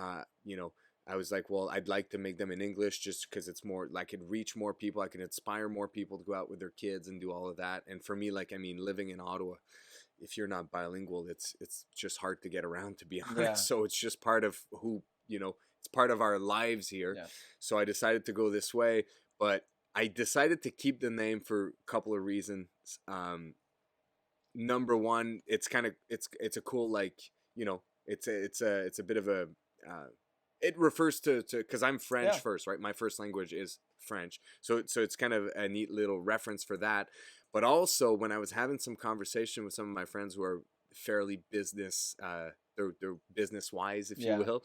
Speaker 1: you know, I was like, well, I'd like to make them in English, just because it's more like, I could reach more people, I can inspire more people to go out with their kids and do all of that. And for me, like, I mean, living in Ottawa, if you're not bilingual, it's just hard to get around, to be honest.
Speaker 2: Yeah.
Speaker 1: So it's just part of who, you know, it's part of our lives here.
Speaker 2: Yeah.
Speaker 1: So I decided to go this way, but I decided to keep the name for a couple of reasons. Number one, it's kind of, it's a cool, like, you know, it's a bit of a it refers to because I'm French
Speaker 2: Yeah.
Speaker 1: first, right? My first language is French, so it's kind of a neat little reference for that. But also, when I was having some conversation with some of my friends who are fairly business, they're business wise, if
Speaker 2: Yeah.
Speaker 1: you will,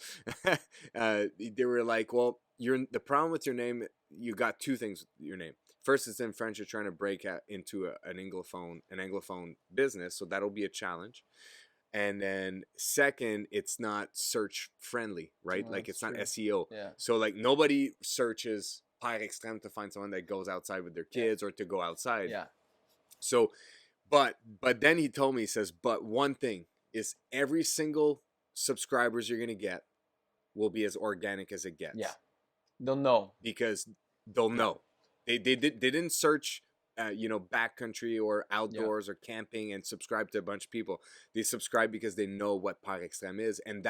Speaker 1: they were like, "Well, the problem with your name, you got 2 things with your name. First, it's in French. You're trying to break out into an Anglophone business, so that'll be a challenge. And then second, it's not search friendly, right?
Speaker 2: Oh,
Speaker 1: Like,
Speaker 2: that's
Speaker 1: it's not
Speaker 2: true.
Speaker 1: SEO.
Speaker 2: Yeah.
Speaker 1: So like, nobody searches par extrême to find someone that goes outside with their
Speaker 2: Yeah.
Speaker 1: kids or to go outside.
Speaker 2: Yeah.
Speaker 1: So, but then he told me, he says, but one thing is, every single subscribers you're gonna get will be as organic as it gets.
Speaker 2: Yeah. They'll know.
Speaker 1: Because they'll know. They didn't search, you know, backcountry or outdoors or camping and subscribe to a bunch of people. They subscribe because they know what par extrême is, and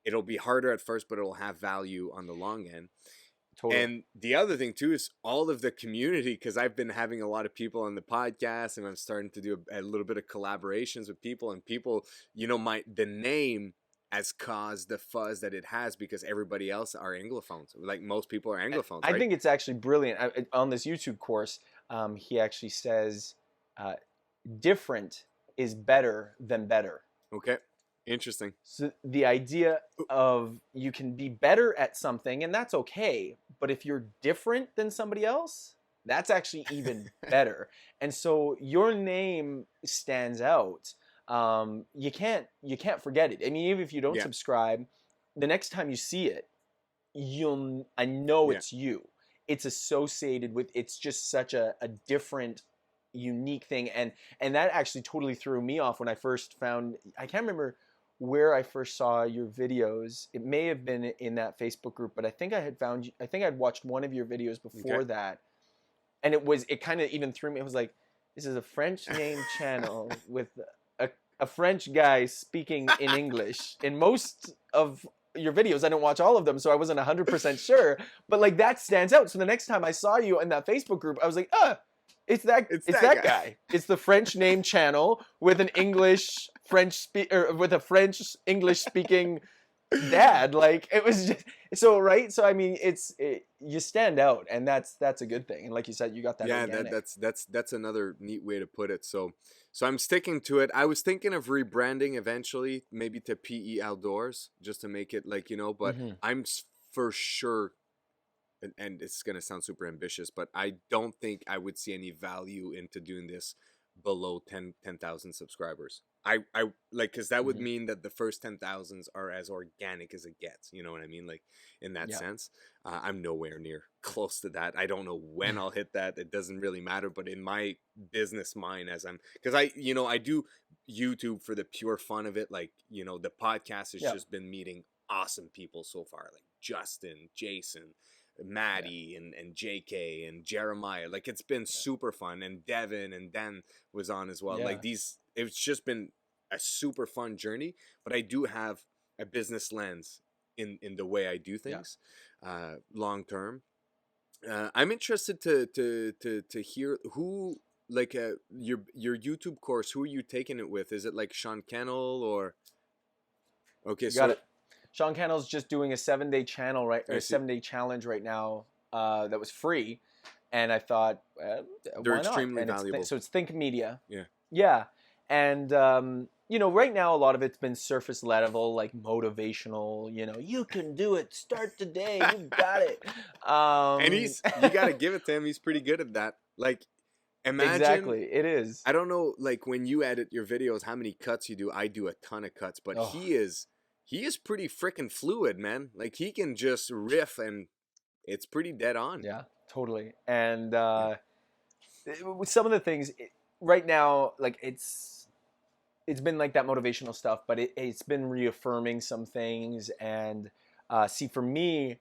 Speaker 1: it'll be harder at first, but it'll have value on the long end.
Speaker 2: Totally.
Speaker 1: And the other thing too is all of the community, because I've been having a lot of people on the podcast, and I'm starting to do a little bit of collaborations with people, and people, you know, the name has caused the fuzz that it has, because everybody else are Anglophones. Like, most people are Anglophones,
Speaker 2: I
Speaker 1: right?
Speaker 2: think it's actually brilliant. On this YouTube course, he actually says, different is better than better.
Speaker 1: Okay. Interesting.
Speaker 2: So the idea of you can be better at something, and that's okay, but if you're different than somebody else, that's actually even better. And so your name stands out. You can't forget it. I mean, even if you don't subscribe, the next time you see it, I know it's you. it's associated with, it's just such a different, unique thing. And that actually totally threw me off when I first found, I can't remember where I first saw your videos. It may have been in that Facebook group, but I think I had found, I think I'd watched one of your videos before that. And it kind of even threw me. It was like, this is a French name channel with a French guy speaking in English. In most of your videos, I don't watch all of them, so I wasn't 100% sure. But like that stands out. So the next time I saw you in that Facebook group, I was like, it's that guy. It's the French name channel with an English with a French English speaking dad. Like it was just so right. So I mean, you stand out, and that's a good thing. And like you said, you got that.
Speaker 1: Yeah, that's another neat way to put it. So I'm sticking to it. I was thinking of rebranding eventually, maybe to PE Outdoors, just to make it like, But I'm for sure. And it's gonna sound super ambitious, but I don't think I would see any value into doing this below 10,000 subscribers. I like, because that would mean that the first 10,000s are as organic as it gets. You know what I mean? Like in that sense, I'm nowhere near close to that. I don't know when I'll hit that. It doesn't really matter. But in my business mind, because I do YouTube for the pure fun of it. Like, the podcast has just been meeting awesome people so far, like Justin, Jason, Maddie and JK and Jeremiah. Like it's been super fun, and Devin and Dan was on as well. Like it's just been a super fun journey, but I do have a business lens in the way I do things long term. I'm interested to hear who, like, your YouTube course, who are you taking it with? Is it like Sean Kennel or
Speaker 2: got it. Sean Cannell's just doing a 7-day channel, right? Or a 7-day challenge right now that was free. And I thought,
Speaker 1: they're extremely valuable.
Speaker 2: So it's Think Media.
Speaker 1: Yeah.
Speaker 2: Yeah. And, right now a lot of it's been surface level, like motivational, you can do it. Start today. You got it.
Speaker 1: And you got to give it to him. He's pretty good at that. Like, imagine.
Speaker 2: Exactly. It is.
Speaker 1: I don't know, like when you edit your videos, how many cuts you do. I do a ton of cuts, but he is pretty freaking fluid, man. Like he can just riff and it's pretty dead on.
Speaker 2: Yeah, totally. And with some of the things right now, like it's been like that motivational stuff, but it's been reaffirming some things. And see, for me,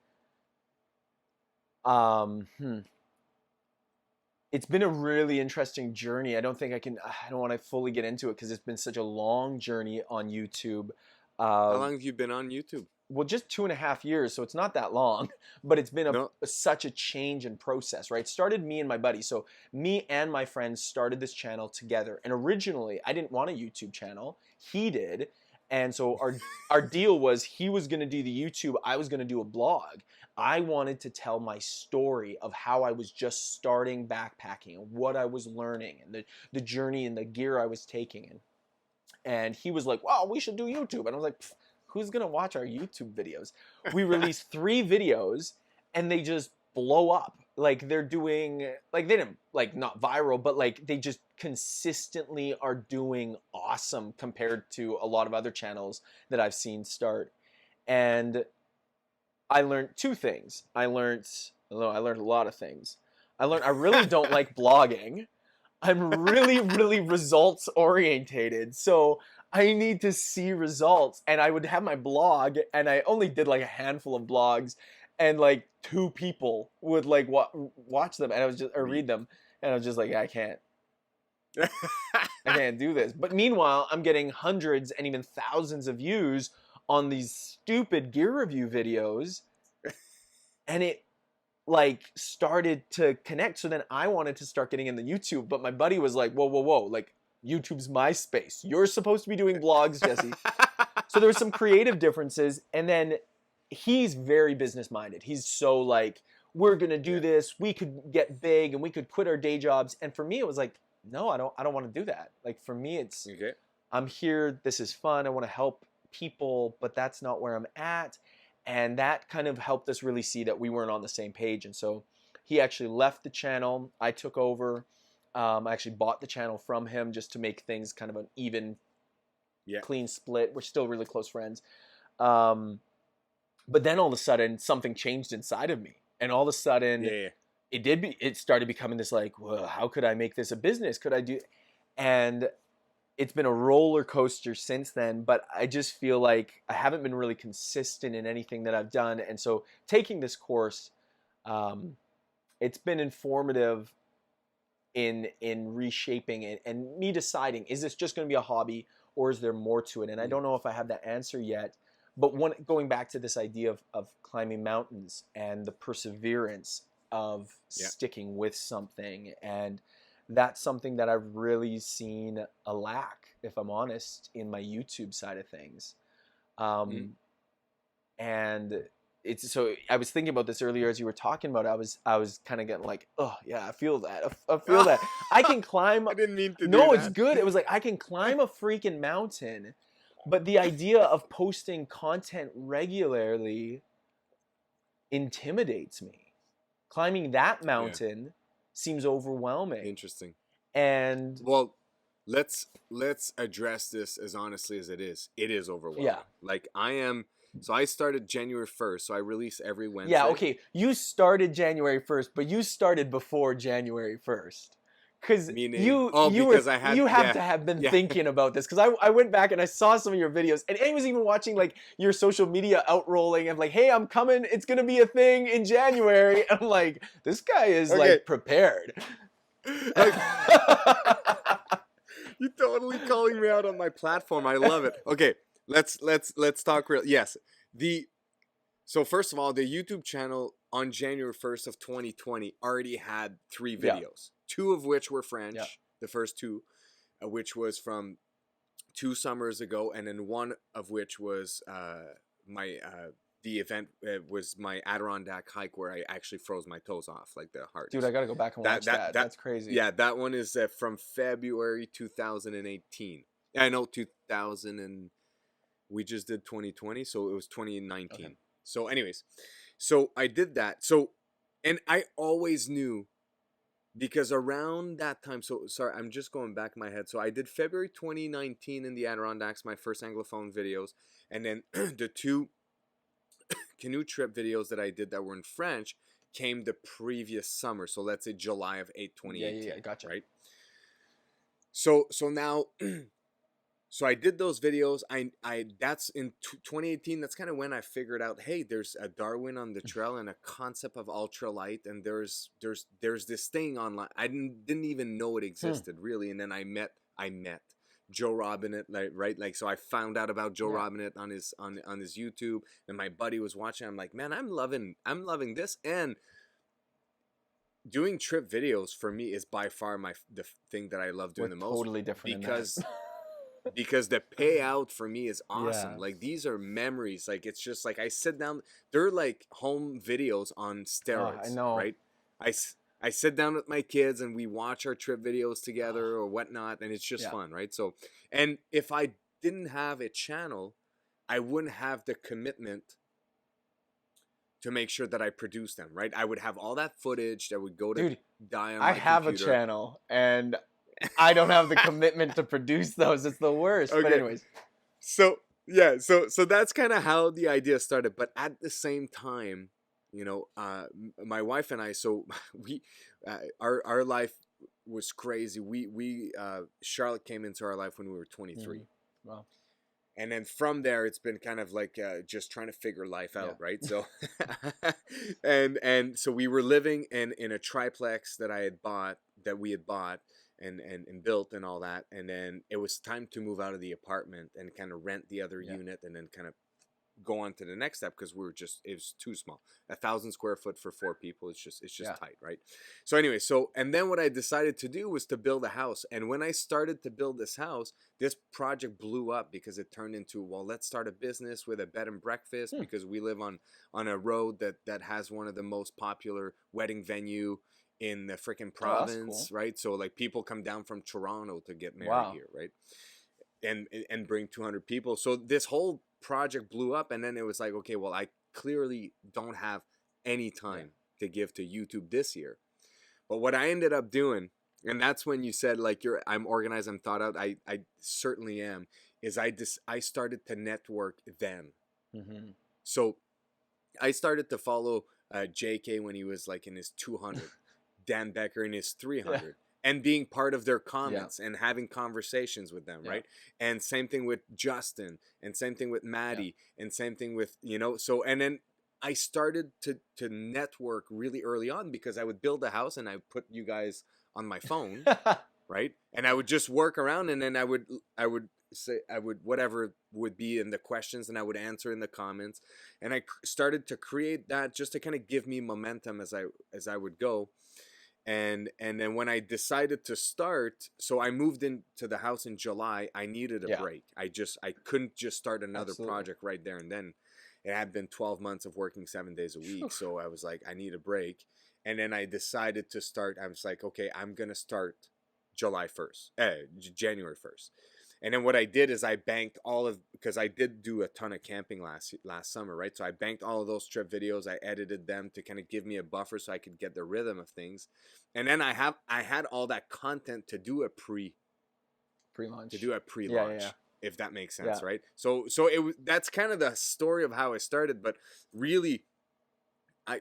Speaker 2: it's been a really interesting journey. I don't want to fully get into it because it's been such a long journey on YouTube.
Speaker 1: How long have you been on YouTube?
Speaker 2: Well, just 2.5 years, so it's not that long, but it's been such a change in process, right? Started me and my buddy. So me and my friends started this channel together. And originally, I didn't want a YouTube channel. He did. And so our deal was he was going to do the YouTube. I was going to do a blog. I wanted to tell my story of how I was just starting backpacking and what I was learning and the journey and the gear I was taking in. And he was like, wow, we should do YouTube. And I was like, who's going to watch our YouTube videos? We released 3 videos and they just blow up. Like they're doing, like they didn't, like not viral, but like they just consistently are doing awesome compared to a lot of other channels that I've seen start. And I learned 2 things. I learned a lot of things. I really don't like blogging. I'm really, really results orientated. So I need to see results. And I would have my blog, and I only did like a handful of blogs, and like 2 people would like watch them, and I was just or read them, and I was just like, I can't do this. But meanwhile, I'm getting hundreds and even thousands of views on these stupid gear review videos, and it like started to connect. So then I wanted to start getting in the YouTube, but my buddy was like, whoa, like YouTube's my space. You're supposed to be doing blogs, Jesse. So there were some creative differences. And then he's very business minded. He's so like, we're going to do this. We could get big and we could quit our day jobs. And for me, it was like, no, I don't want to do that. Like for me, it's, I'm here. This is fun. I want to help people, but that's not where I'm at. And that kind of helped us really see that we weren't on the same page. And so he actually left the channel. I took over. I actually bought the channel from him just to make things kind of an even, clean split. We're still really close friends. But then all of a sudden, something changed inside of me. And all of a sudden,
Speaker 1: Yeah.
Speaker 2: it started becoming this like, well, how could I make this a business? Could I do? And it's been a roller coaster since then, but I just feel like I haven't been really consistent in anything that I've done. And so taking this course, it's been informative in reshaping it and me deciding, is this just going to be a hobby or is there more to it? And I don't know if I have that answer yet. But going back to this idea of climbing mountains and the perseverance of sticking with something, and that's something that I've really seen a lack, if I'm honest, in my YouTube side of things. And it's so I was thinking about this earlier as you were talking about it. I was kind of getting like, oh yeah, I feel that. I feel that. I can climb.
Speaker 1: I didn't mean to do
Speaker 2: No,
Speaker 1: that.
Speaker 2: it's good. It was like I can climb a freaking mountain, but the idea of posting content regularly intimidates me. Climbing that mountain seems overwhelming.
Speaker 1: Interesting.
Speaker 2: And
Speaker 1: well, let's address this as honestly as it is. It is overwhelming.
Speaker 2: Yeah.
Speaker 1: Like so I started January 1st, so I release every Wednesday.
Speaker 2: Yeah, okay. You started January 1st, but you started before January 1st. Because you have to have been thinking about this. Because I went back and I saw some of your videos, and I was even watching like your social media outrolling of like, hey, I'm coming. It's gonna be a thing in January. I'm like, this guy is like prepared.
Speaker 1: You're totally calling me out on my platform. I love it. Okay, let's talk real. Yes, so first of all, the YouTube channel on January 1st of 2020 already had 3 videos. 2 of which were French. The first 2, which was from 2 summers ago, and then 1 of which was the event was my Adirondack hike where I actually froze my toes off, like the hardest.
Speaker 2: Dude, I gotta go back and watch that. That's crazy.
Speaker 1: Yeah, that one is from February 2018. I know 2000 and we just did 2020, so it was 2019. Okay. So anyways, so I did that. So, and I always knew, because around that time, so sorry, I'm just going back in my head. So I did February 2019 in the Adirondacks, my first Anglophone videos, and then the 2 canoe trip videos that I did that were in French came the previous summer. So let's say July of 2018.
Speaker 2: Yeah, gotcha.
Speaker 1: Right. So now, so I did those videos. I that's in 2018. That's kind of when I figured out, hey, there's a Darwin on the trail and a concept of ultralight, and there's this thing online. I didn't even know it existed really, and then I met Joe Robinette, like so I found out about Joe Robinette on his YouTube, and my buddy was watching. I'm like, man, I'm loving this, and doing trip videos for me is by far the thing that I love doing the most.
Speaker 2: Totally different
Speaker 1: because the payout for me is awesome. Yeah. Like these are memories. Like it's just like I sit down. They're like home videos on steroids.
Speaker 2: I know,
Speaker 1: right? I sit down with my kids and we watch our trip videos together or whatnot, and it's just fun, right? So, and if I didn't have a channel, I wouldn't have the commitment to make sure that I produce them, right? I would have all that footage that would go to die on my
Speaker 2: have
Speaker 1: computer.
Speaker 2: A channel, and I don't have the commitment to produce those. It's the worst. Okay. But anyways.
Speaker 1: So, yeah, so that's kind of how the idea started. But at the same time, you know, my wife and I, so we, our life was crazy. We Charlotte came into our life when we were 23.
Speaker 2: Wow.
Speaker 1: And then from there, it's been kind of like just trying to figure life out, right? So, and so we were living in a triplex that we had bought and built and all that. And then it was time to move out of the apartment and kind of rent the other unit and then kind of go on to the next step, because it was too small. 1,000 square foot for 4 people. It's just tight, right? So anyway, and then what I decided to do was to build a house. And when I started to build this house, this project blew up because it turned into, well, let's start a business with a bed and breakfast because we live on a road that has one of the most popular wedding venue in the freaking province, cool. Right? So like people come down from Toronto to get married here, right? And bring 200 people. So this whole project blew up, and then it was like, okay, well, I clearly don't have any time to give to YouTube this year. But what I ended up doing, and that's when you said like I'm organized, I'm thought out. I certainly am. Is I started to network then. Mm-hmm. So I started to follow JK when he was like in his 200, Dan Becker in his
Speaker 2: Yeah.
Speaker 1: 300, and being part of their
Speaker 2: Yeah.
Speaker 1: comments and having conversations with them,
Speaker 2: Yeah.
Speaker 1: right? And same thing with Justin, and same thing with
Speaker 2: Yeah.
Speaker 1: Maddie, and same thing with, so, and then I started to network really early on because I would build a house and I would put you guys on my phone, right? And I would just work around, and then I would say, whatever would be in the questions, and I would answer in the comments, and I started to create that just to kind of give me momentum as I would go. And then when I decided to start, so I moved into the house in July. I needed a
Speaker 2: Yeah.
Speaker 1: break. I couldn't just start another
Speaker 2: Absolutely.
Speaker 1: project right there and then. It had been 12 months of working 7 days a week, so I was like, I need a break. And then I decided to start. I was like, okay, I'm gonna start January 1st. And then what I did is I banked because I did do a ton of camping last summer, right? So I banked all of those trip videos. I edited them to kind of give me a buffer so I could get the rhythm of things. And then I had all that content to do a
Speaker 2: Pre-launch.
Speaker 1: Yeah. If that makes sense,
Speaker 2: Yeah.
Speaker 1: right? So that's kind of the story of how I started. But really,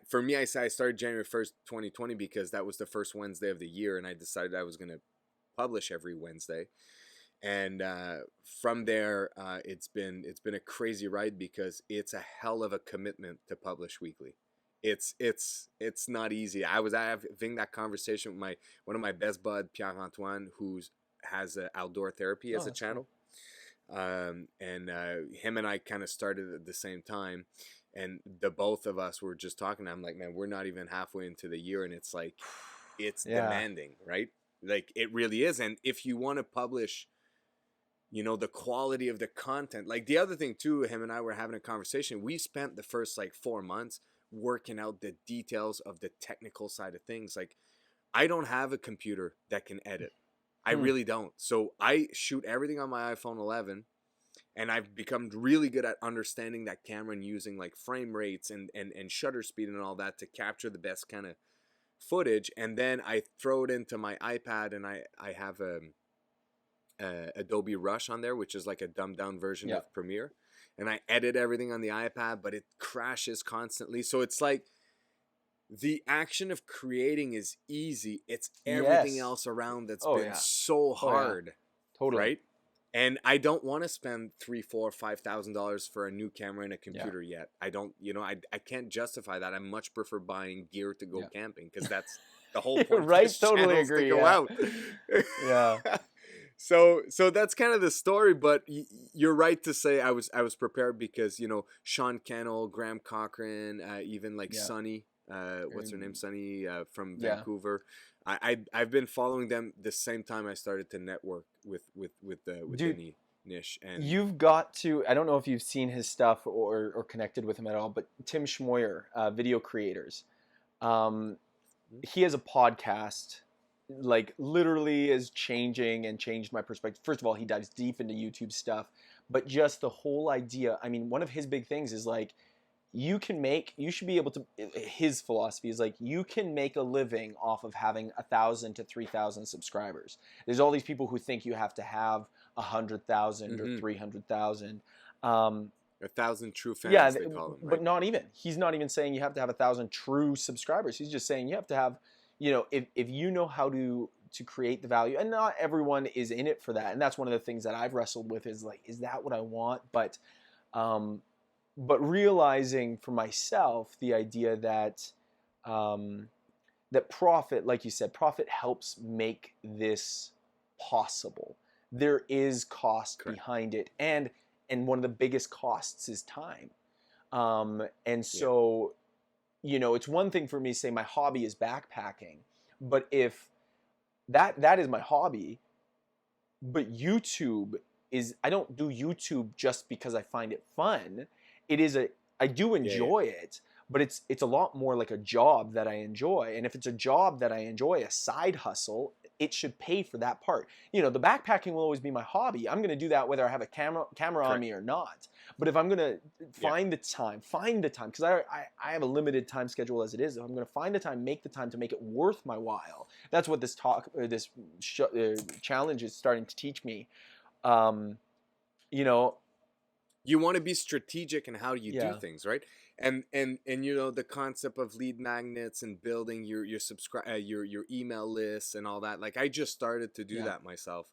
Speaker 1: for me, I say I started January 1st, 2020, because that was the first Wednesday of the year, and I decided I was going to publish every Wednesday. And from there, it's been a crazy ride because it's a hell of a commitment to publish weekly. It's not easy. I was having that conversation with one of my best bud, Pierre Antoine, who has outdoor therapy as a channel. Cool. And him and I kind of started at the same time, and the both of us were just talking. I'm like, man, we're not even halfway into the year, and it's like, it's demanding, right? Like, it really is. And if you want to publish, the quality of the content, like the other thing too, him and I were having a conversation. We spent the first like 4 months working out the details of the technical side of things. Like, I don't have a computer that can edit. I really don't. So I shoot everything on my iPhone 11, and I've become really good at understanding that camera and using like frame rates and shutter speed and all that to capture the best kind of footage. And then I throw it into my iPad, and I have Adobe Rush on there, which is like a dumbed down version of Premiere, and I edit everything on the iPad, but it crashes constantly. So it's like, the action of creating is easy. It's everything else around that's been so hard.
Speaker 2: Totally.
Speaker 1: Right? And I don't want to spend $3,000, $4,000, $5,000 for a new camera and a computer yet. I don't, I can't justify that. I much prefer buying gear to go camping, because that's the whole point.
Speaker 2: Right?
Speaker 1: Of this
Speaker 2: Totally agree.
Speaker 1: To go out.
Speaker 2: Yeah.
Speaker 1: So that's kind of the story, but you're right to say I was prepared because, Sean Cannell, Graham Cochran, even like Sunny, what's her name? Sunny from Vancouver. I've been following them the same time I started to network with the niche. And
Speaker 2: you've got to, I don't know if you've seen his stuff or connected with him at all, but Tim Schmoyer, Video Creators. He has a podcast, like literally is changing and changed my perspective. First of all, he dives deep into YouTube stuff, but just the whole idea. I mean, one of his big things is like, you should be able to, his philosophy is like, you can make a living off of having 1,000 to 3,000 subscribers. There's all these people who think you have to have 100,000 or 300,000.
Speaker 1: 1,000 true fans, they call them, right?
Speaker 2: But not even. He's not even saying you have to have 1,000 true subscribers. He's just saying you have to have, if you know how to create the value, and not everyone is in it for that. And that's one of the things that I've wrestled with is like, is that what I want? But realizing for myself the idea that that profit, like you said, profit helps make this possible. There is cost behind it, and one of the biggest costs is time. And so, it's one thing for me to say my hobby is backpacking, but if that is my hobby, but YouTube is, I don't do YouTube just because I find it fun. It is I do enjoy it, but it's a lot more like a job that I enjoy. And if it's a job that I enjoy, a side hustle, it should pay for that part. The backpacking will always be my hobby. I'm going to do that whether I have a camera on me or not. But if I'm going to find the time, because I have a limited time schedule as it is. If I'm going to find the time, make the time to make it worth my while. That's what this challenge is starting to teach me.
Speaker 1: you want to be strategic in how you do
Speaker 2: Yeah.
Speaker 1: things, right? And you know, the concept of lead magnets and building your your email lists and all that. Like I just started to do
Speaker 2: Yeah.
Speaker 1: that myself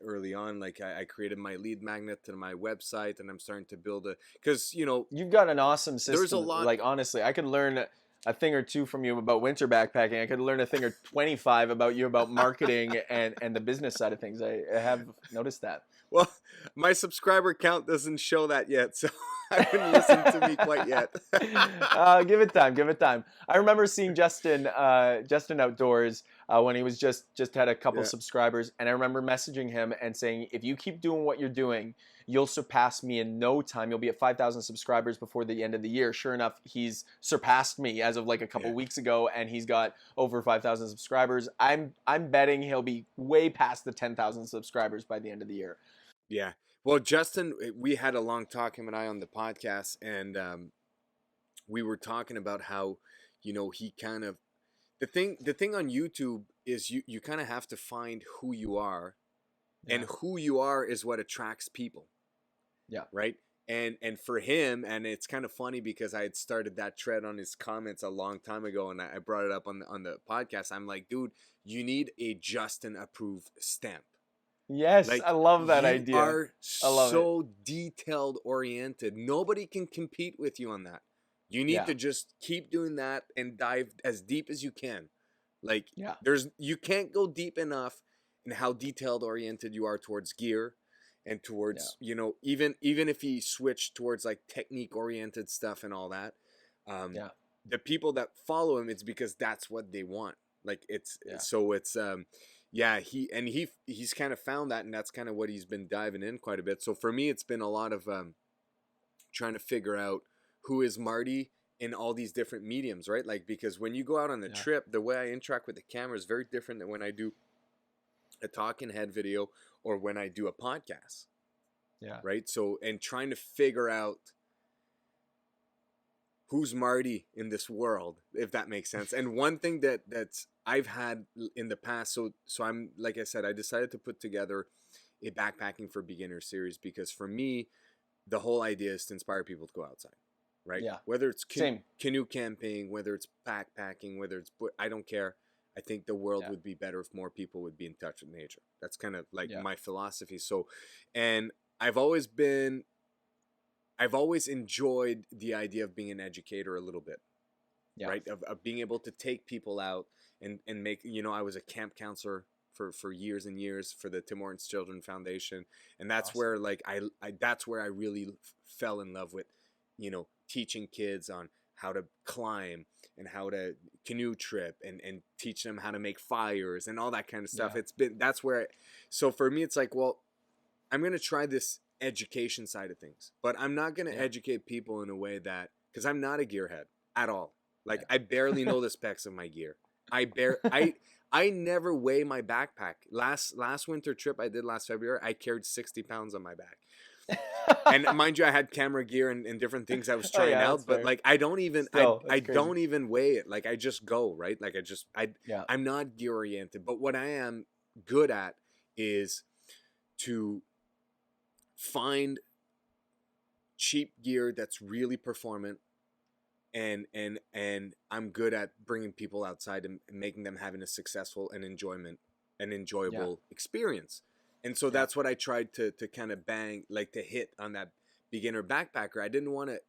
Speaker 1: early on. Like I created my lead magnet to my website, and I'm starting to build a, because you know,
Speaker 2: You've got an awesome
Speaker 1: there's a
Speaker 2: system.
Speaker 1: lot.
Speaker 2: Like honestly, I could learn a thing or two from you about winter backpacking. I could learn a thing or 25 about you about marketing and the business side of things. I have noticed that.
Speaker 1: Well, my subscriber count doesn't show that yet, so I wouldn't listen to me quite yet.
Speaker 2: Give it time. Give it time. I remember seeing Justin Outdoors when he was just had a couple
Speaker 1: Yeah.
Speaker 2: subscribers, and I remember messaging him and saying, if you keep doing what you're doing, you'll surpass me in no time. You'll be at 5,000 subscribers before the end of the year. Sure enough, he's surpassed me as of like a couple
Speaker 1: Yeah.
Speaker 2: weeks ago, and he's got over 5,000 subscribers. I'm betting he'll be way past the 10,000 subscribers by the end of the year.
Speaker 1: Yeah. Well, Justin, we had a long talk, him and I, on the podcast, and we were talking about how, you know, he kind of, the thing on YouTube is you kind of have to find who you are, and who you are is what attracts people.
Speaker 2: Yeah.
Speaker 1: Right. And for him, and it's kind of funny because I had started that thread on his comments a long time ago, and I brought it up on the podcast. I'm like, dude, you need a Justin approved stamp.
Speaker 2: Yes,
Speaker 1: Like,
Speaker 2: I love that
Speaker 1: you
Speaker 2: idea.
Speaker 1: are
Speaker 2: I love it.
Speaker 1: so detailed oriented. Nobody can compete with you on that. You need
Speaker 2: Yeah.
Speaker 1: to just keep doing that and dive as deep as you can. Like,
Speaker 2: Yeah.
Speaker 1: you can't go deep enough in how detailed oriented you are towards gear and towards, you know, even if he switched towards like technique oriented stuff and all that. The people that follow him, it's because that's what they want. Like so it's he's kind of found that, and that's kind of what he's been diving in quite a bit. So for me, it's been a lot of trying to figure out who is Marty in all these different mediums, right? Like, because when you go out on the trip, the way I interact with the camera is very different than when I do a talking head video or when I do a podcast.
Speaker 2: Yeah.
Speaker 1: Right. So, and trying to figure out who's Marty in this world, if that makes sense. And one thing that's I've had in the past, so I'm, like I said, I decided to put together a backpacking for beginners series, because for me, the whole idea is to inspire people to go outside, right?
Speaker 2: Yeah.
Speaker 1: Whether it's canoe camping, whether it's backpacking, whether it's, I don't care. I think the world would be better if more people would be in touch with nature. That's kind of like my philosophy. So, and I've always enjoyed the idea of being an educator a little bit, right? Of being able to take people out and make, you know, I was a camp counselor for years and years for the Tim Hortons Children Foundation. And that's where like, that's where I really fell in love with, you know, teaching kids on how to climb and how to canoe trip and teach them how to make fires and all that kind of stuff. That's where, so for me, it's like, well, I'm going to try this education side of things, but I'm not going to educate people in a way that, because I'm not a gearhead at all. Like I barely know the specs of my gear. I never weigh my backpack. Last winter trip I did last February, I carried 60 pounds on my back. And mind you, I had camera gear and different things I was trying out, but like I don't even don't even weigh it. Like I just go, right? Like I'm not gear oriented, but what I am good at is to find cheap gear that's really performant, and I'm good at bringing people outside and making them having a successful and enjoyable experience. And so that's what I tried to kind of to hit on that beginner backpacker. I didn't want to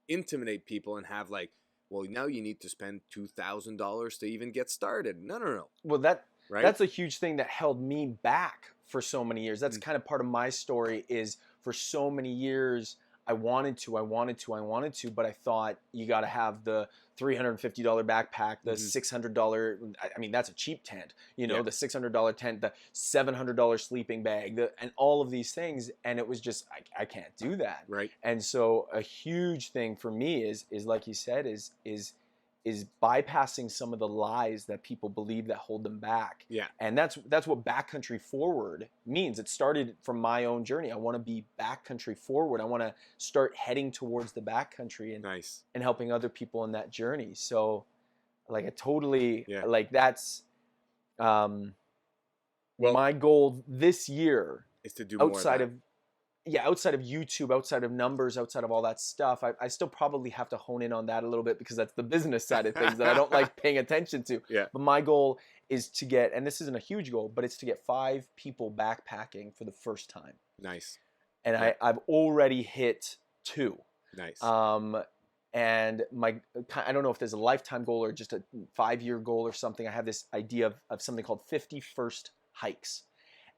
Speaker 1: intimidate people and have like, well, now you need to spend $2,000 to even get started. No.
Speaker 2: Well, that's a huge thing that held me back for so many years. That's kind of part of my story, is for so many years I wanted to, but I thought you got to have the $350 backpack, the $600, I mean, that's a cheap tent, you know, the $600 tent, the $700 sleeping bag, and all of these things. And it was just, I can't do that.
Speaker 1: Right. And
Speaker 2: so a huge thing for me is like you said, is bypassing some of the lies that people believe that hold them back.
Speaker 1: Yeah.
Speaker 2: And that's what Backcountry Forward means. It started from my own journey. I want to be backcountry forward. I want to start heading towards the backcountry and helping other people in that journey. So like I totally like that's my goal this year
Speaker 1: is to do
Speaker 2: outside
Speaker 1: more
Speaker 2: of yeah, outside of YouTube, outside of numbers, outside of all that stuff, I still probably have to hone in on that a little bit because that's the business side of things that I don't like paying attention to.
Speaker 1: Yeah.
Speaker 2: But my goal is to get, and this isn't a huge goal, but it's to get 5 people backpacking for the first time.
Speaker 1: Nice.
Speaker 2: And
Speaker 1: Yeah.
Speaker 2: I've already hit 2.
Speaker 1: Nice.
Speaker 2: And I don't know if there's a lifetime goal or just a 5-year goal or something. I have this idea of something called 50 first hikes.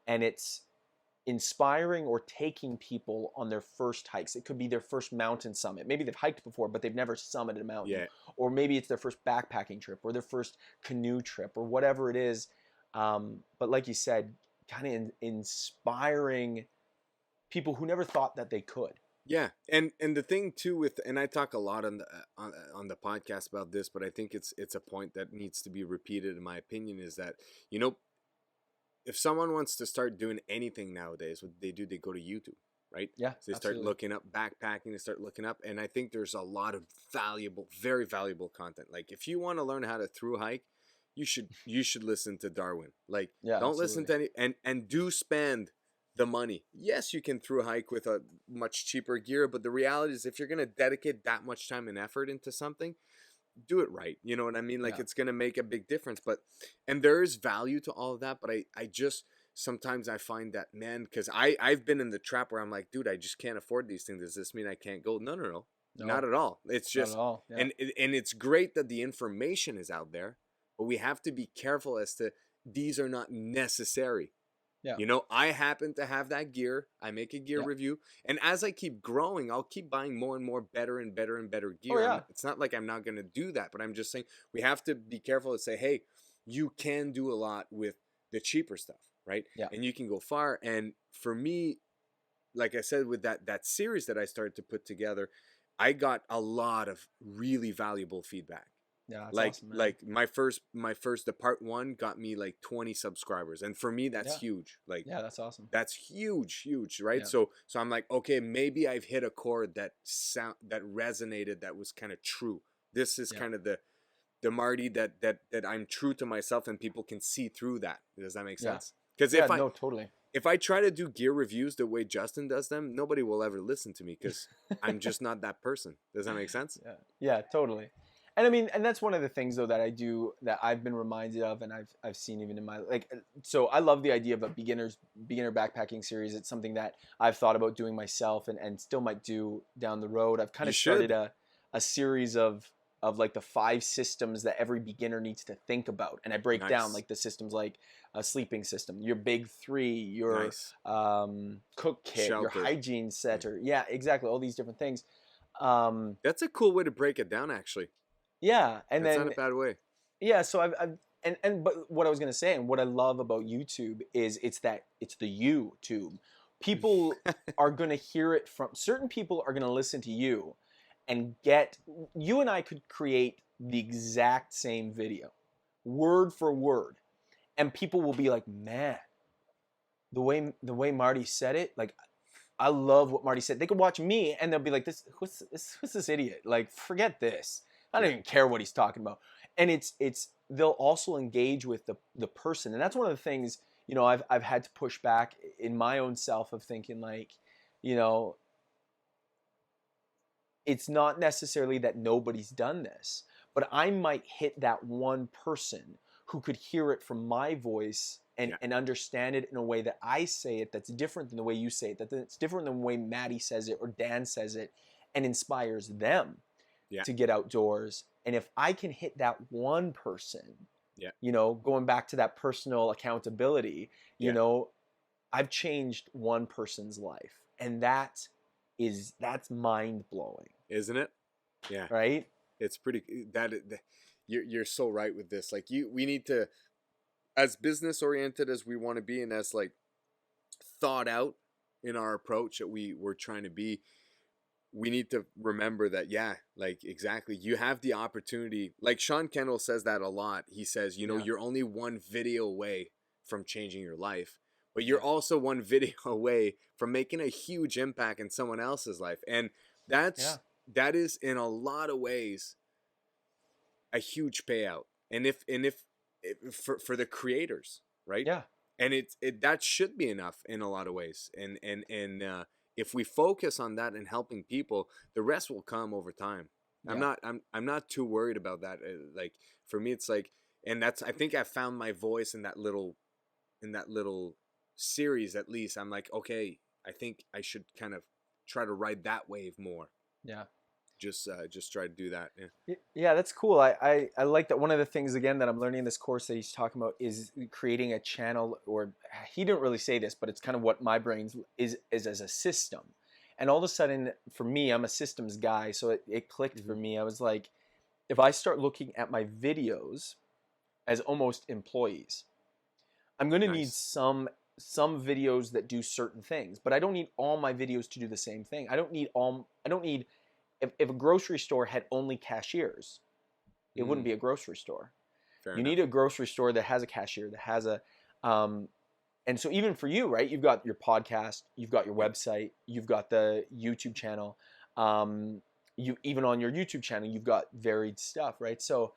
Speaker 2: And it's inspiring or taking people on their first hikes. It could be their first mountain summit. Maybe they've hiked before, but they've never summited a mountain.
Speaker 1: Yeah.
Speaker 2: Or maybe it's their first backpacking trip or their first canoe trip or whatever it is. But like you said, kind of inspiring people who never thought that they could.
Speaker 1: Yeah, and the thing too with, and I talk a lot on the podcast about this, but I think it's a point that needs to be repeated in my opinion, is that, you know, if someone wants to start doing anything nowadays, what they do, they go to YouTube, right?
Speaker 2: Yeah,
Speaker 1: so they start looking up backpacking, they start looking up, and I think there's a lot of valuable, very valuable content. Like if you want to learn how to through hike, you should listen to Darwin. Like,
Speaker 2: yeah,
Speaker 1: don't listen to any, and do spend the money. Yes, you can through hike with a much cheaper gear, but the reality is if you're going to dedicate that much time and effort into something, do it right. You know what I mean? Like, it's going to make a big difference. But, and there is value to all of that, but I just, sometimes I find that, man, because I've been in the trap where I'm like, dude, I just can't afford these things. Does this mean I can't go? No. Not at all. It's just,
Speaker 2: not at all. Yeah.
Speaker 1: and it's great that the information is out there, but we have to be careful as to, these are not necessary.
Speaker 2: Yeah.
Speaker 1: You know, I happen to have that gear. I make a gear review. And as I keep growing, I'll keep buying more and more better and better and better gear.
Speaker 2: Oh, yeah.
Speaker 1: It's not like I'm not going to do that, but I'm just saying we have to be careful to say, hey, you can do a lot with the cheaper stuff, right?
Speaker 2: Yeah.
Speaker 1: And you can go far. And for me, like I said, with that series that I started to put together, I got a lot of really valuable feedback.
Speaker 2: Yeah, that's
Speaker 1: like
Speaker 2: awesome, man.
Speaker 1: like my first the part 1 got me like 20 subscribers, and for me that's huge. Like,
Speaker 2: yeah, that's awesome.
Speaker 1: That's huge, right?
Speaker 2: Yeah.
Speaker 1: So I'm like, okay, maybe I've hit a chord that resonated, that was kind of true. This is kind of the Marty that I'm true to myself, and people can see through that. Does that make sense? Because
Speaker 2: totally.
Speaker 1: If I try to do gear reviews the way Justin does them, nobody will ever listen to me because I'm just not that person. Does that make sense?
Speaker 2: Yeah, totally. And I mean, and that's one of the things though that I do, that I've been reminded of, and I've seen even in my, like, so I love the idea of a beginner backpacking series. It's something that I've thought about doing myself and still might do down the road. I've kind of started a series of like the 5 systems that every beginner needs to think about, and I break down like the systems, like a sleeping system, your big 3, your cook kit,
Speaker 1: shelter,
Speaker 2: your hygiene setter. Yeah, exactly. All these different things.
Speaker 1: That's a cool way to break it down, actually.
Speaker 2: Yeah, and
Speaker 1: that's
Speaker 2: then
Speaker 1: not a bad way.
Speaker 2: Yeah, so I've but what I was gonna say, and what I love about YouTube is it's the YouTube. People are gonna hear it from, certain people are gonna listen to you and you and I could create the exact same video, word for word, and people will be like, man, the way Marty said it, like, I love what Marty said. They could watch me and they'll be like, who's this idiot? Like, forget this. I don't even care what he's talking about. And they'll also engage with the person. And that's one of the things, you know, I've had to push back in my own self of thinking, like, you know, it's not necessarily that nobody's done this, but I might hit that one person who could hear it from my voice and understand it in a way that I say it that's different than the way you say it, that's different than the way Maddie says it or Dan says it, and inspires them to get outdoors. And if I can hit that one person, you know, going back to that personal accountability, you know, I've changed one person's life, and that's mind blowing,
Speaker 1: isn't it? Yeah,
Speaker 2: right.
Speaker 1: It's pretty, you're so right with this. Like, we need to, as business oriented as we want to be, and as like thought out in our approach that we're trying to be, we need to remember that, like, exactly, you have the opportunity. Like Sean Kendall says that a lot. He says, you know, you're only one video away from changing your life, but you're also one video away from making a huge impact in someone else's life. And that is in a lot of ways a huge payout. And if for the creators, right?
Speaker 2: Yeah.
Speaker 1: And that should be enough in a lot of ways. And if we focus on that and helping people, the rest will come over time.
Speaker 2: Yeah.
Speaker 1: I'm not too worried about that. Like for me, it's like, and that's, I think I found my voice in that little series. At least I'm like, okay, I think I should kind of try to ride that wave more.
Speaker 2: Yeah.
Speaker 1: Just try to do that. Yeah.
Speaker 2: Yeah, that's cool. I like that. One of the things, again, that I'm learning in this course that he's talking about is creating a channel, or he didn't really say this, but it's kind of what my brain is as a system. And all of a sudden, for me, I'm a systems guy, so it clicked for me. I was like, if I start looking at my videos as almost employees, I'm going to need some videos that do certain things, but I don't need all my videos to do the same thing. I don't need if a grocery store had only cashiers, it wouldn't be a grocery store.
Speaker 1: Fair
Speaker 2: you
Speaker 1: enough.
Speaker 2: need a grocery store that has a cashier, that has a, and so even for you, right? You've got your podcast, you've got your website, you've got the YouTube channel. You even on your YouTube channel, you've got varied stuff, right? So,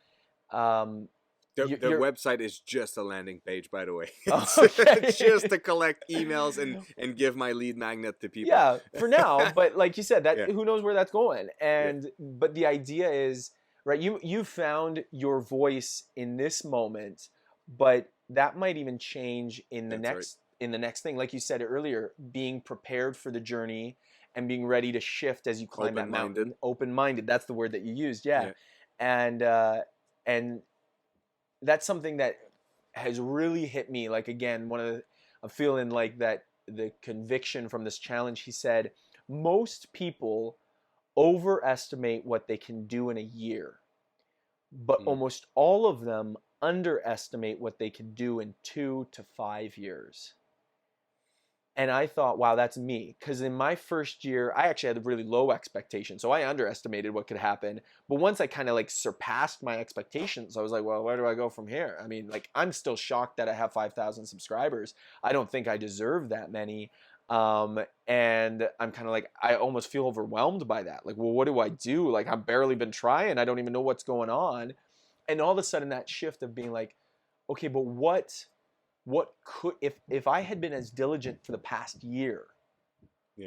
Speaker 1: the website is just a landing page, by the way.
Speaker 2: Okay.
Speaker 1: It's just to collect emails and give my lead magnet to people.
Speaker 2: Yeah, for now. But like you said, that
Speaker 1: Yeah.
Speaker 2: who knows where that's going? And but the idea is, right? You found your voice in this moment, but that might even change in the next thing. Like you said earlier, being prepared for the journey and being ready to shift as you climb that mountain. Open-minded. That's the word that you used. Yeah. And that's something that has really hit me. Like, again, I'm feeling like that the conviction from this challenge. He said, most people overestimate what they can do in a year, but almost all of them underestimate what they can do in 2 to 5 years. And I thought, wow, that's me. Because in my first year, I actually had really low expectations. So I underestimated what could happen. But once I kind of like surpassed my expectations, I was like, well, where do I go from here? I mean, like, I'm still shocked that I have 5,000 subscribers. I don't think I deserve that many. And I'm kind of like, I almost feel overwhelmed by that. Like, well, what do I do? Like, I've barely been trying. I don't even know what's going on. And all of a sudden that shift of being like, okay, but what could, if I had been as diligent for the past year,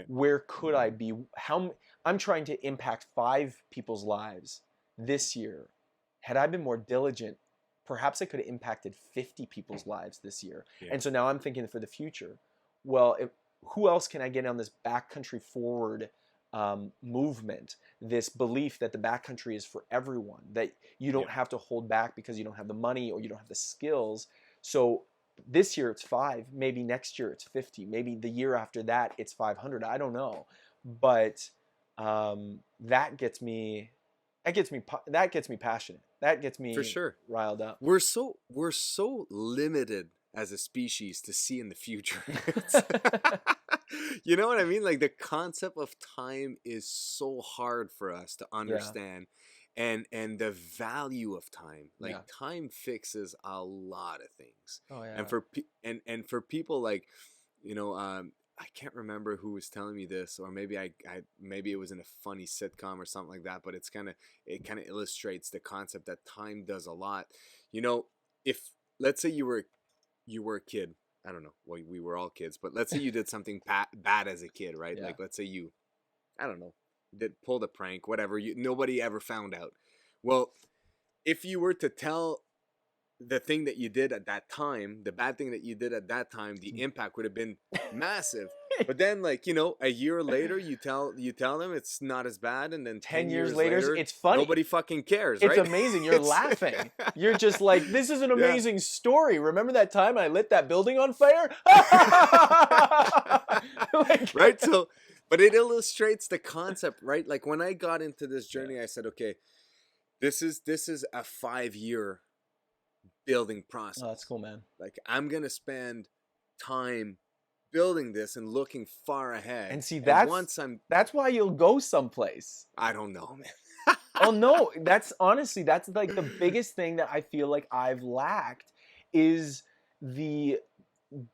Speaker 2: where could I be? I'm trying to impact 5 people's lives this year. Had I been more diligent, perhaps I could have impacted 50 people's lives this year. And so now I'm thinking for the future. Well, who else can I get on this Backcountry Forward movement, this belief that the backcountry is for everyone, that you don't have to hold back because you don't have the money or you don't have the skills. So this year it's 5, maybe next year it's 50, maybe the year after that it's 500. I don't know, but that gets me passionate. That gets me
Speaker 1: for sure
Speaker 2: riled up.
Speaker 1: We're so limited as a species to see in the future. You know what I mean? Like, the concept of time is so hard for us to understand. And the value of time, like time fixes a lot of things. And for people, like, you know, I can't remember who was telling me this, or maybe maybe it was in a funny sitcom or something like that, but it kind of illustrates the concept that time does a lot. You know, if let's say you were a kid, I don't know, well, we were all kids, but let's say you did something bad as a kid, right? Like, let's say you, I don't know, pulled a prank, whatever, nobody ever found out. Well, if you were to tell the thing that you did at that time, the bad thing that you did at that time, the impact would have been massive. But then, like, you know, a year later, you tell them it's not as bad, and then 10 years later,
Speaker 2: it's funny.
Speaker 1: Nobody fucking cares,
Speaker 2: it's
Speaker 1: right?
Speaker 2: amazing. You're laughing. You're just like, this is an amazing story. Remember that time I lit that building on fire? Like,
Speaker 1: right? So, but it illustrates the concept, right? Like, when I got into this journey, I said, okay, this is a 5-year building process.
Speaker 2: Oh, that's cool, man.
Speaker 1: Like, I'm gonna spend time building this and looking far ahead.
Speaker 2: And see, that's why you'll go someplace.
Speaker 1: I don't know, man.
Speaker 2: Oh no, that's like the biggest thing that I feel like I've lacked is the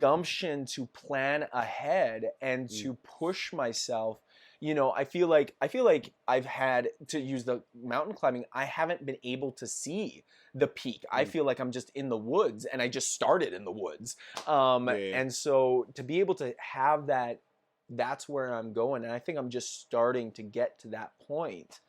Speaker 2: gumption to plan ahead and to push myself. You know, I feel like I've had, to use the mountain climbing, I haven't been able to see the peak. I feel like I'm just in the woods, and I just started in the woods. And so to be able to have that that's where I'm going. And I think I'm just starting to get to that point.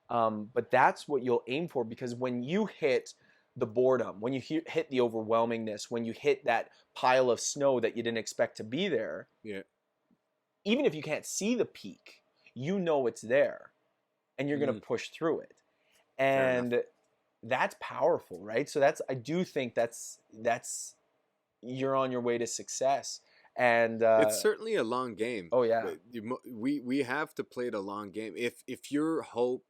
Speaker 2: But that's what you'll aim for, because when you hit the boredom, when you hit the overwhelmingness, when you hit that pile of snow that you didn't expect to be there,
Speaker 1: Yeah.
Speaker 2: even if you can't see the peak, you know it's there and you're going to push through it.
Speaker 1: Fair enough.
Speaker 2: And that's powerful, right? So I do think that's you're on your way to success. And
Speaker 1: It's certainly a long game.
Speaker 2: oh yeah,
Speaker 1: But we have to play the long game. If your hope,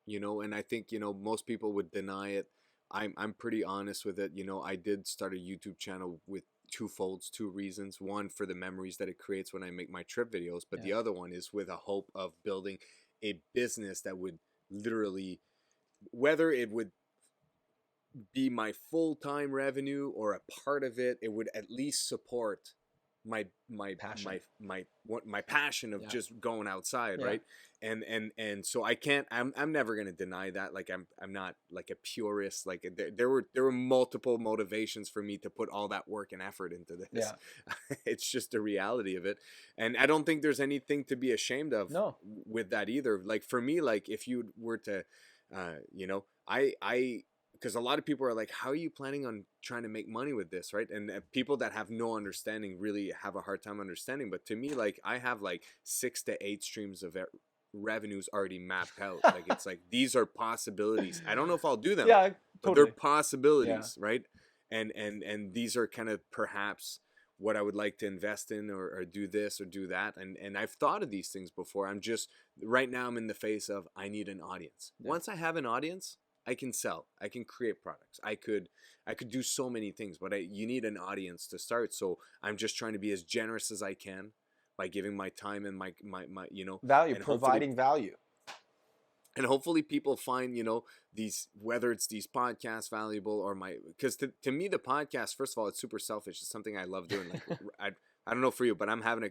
Speaker 1: and I think, most people would deny it. I'm pretty honest with it. I did start a YouTube channel with two reasons. One, for the memories that it creates when I make my trip videos, but the other one is with a hope of building a business that would literally, whether it would be my full-time revenue or a part of it, it would at least support my
Speaker 2: passion.
Speaker 1: my passion of just going outside, right? And so I'm never going to deny that. Like I'm not like a purist. Like there were multiple motivations for me to put all that work and effort into this. It's just the reality of it, and I don't think there's anything to be ashamed of with that either. Like for me, like if you were to I because a lot of people are like, how are you planning on trying to make money with this, right? And people that have no understanding really have a hard time understanding. But to me, like I have like 6 to 8 streams of revenues already mapped out. Like it's like, these are possibilities. I don't know if I'll do them, but they're possibilities, right? And these are kind of perhaps what I would like to invest in, or do this or do that. And I've thought of these things before. I'm just, right now I'm in the phase of, I need an audience. Once I have an audience, I can sell, I can create products, I could do so many things, but you need an audience to start. So I'm just trying to be as generous as I can by giving my time and my
Speaker 2: value,
Speaker 1: and
Speaker 2: providing value.
Speaker 1: And hopefully people find, these, whether it's these podcasts valuable, or because to me, the podcast, first of all, it's super selfish. It's something I love doing. Like I don't know for you, but I'm having a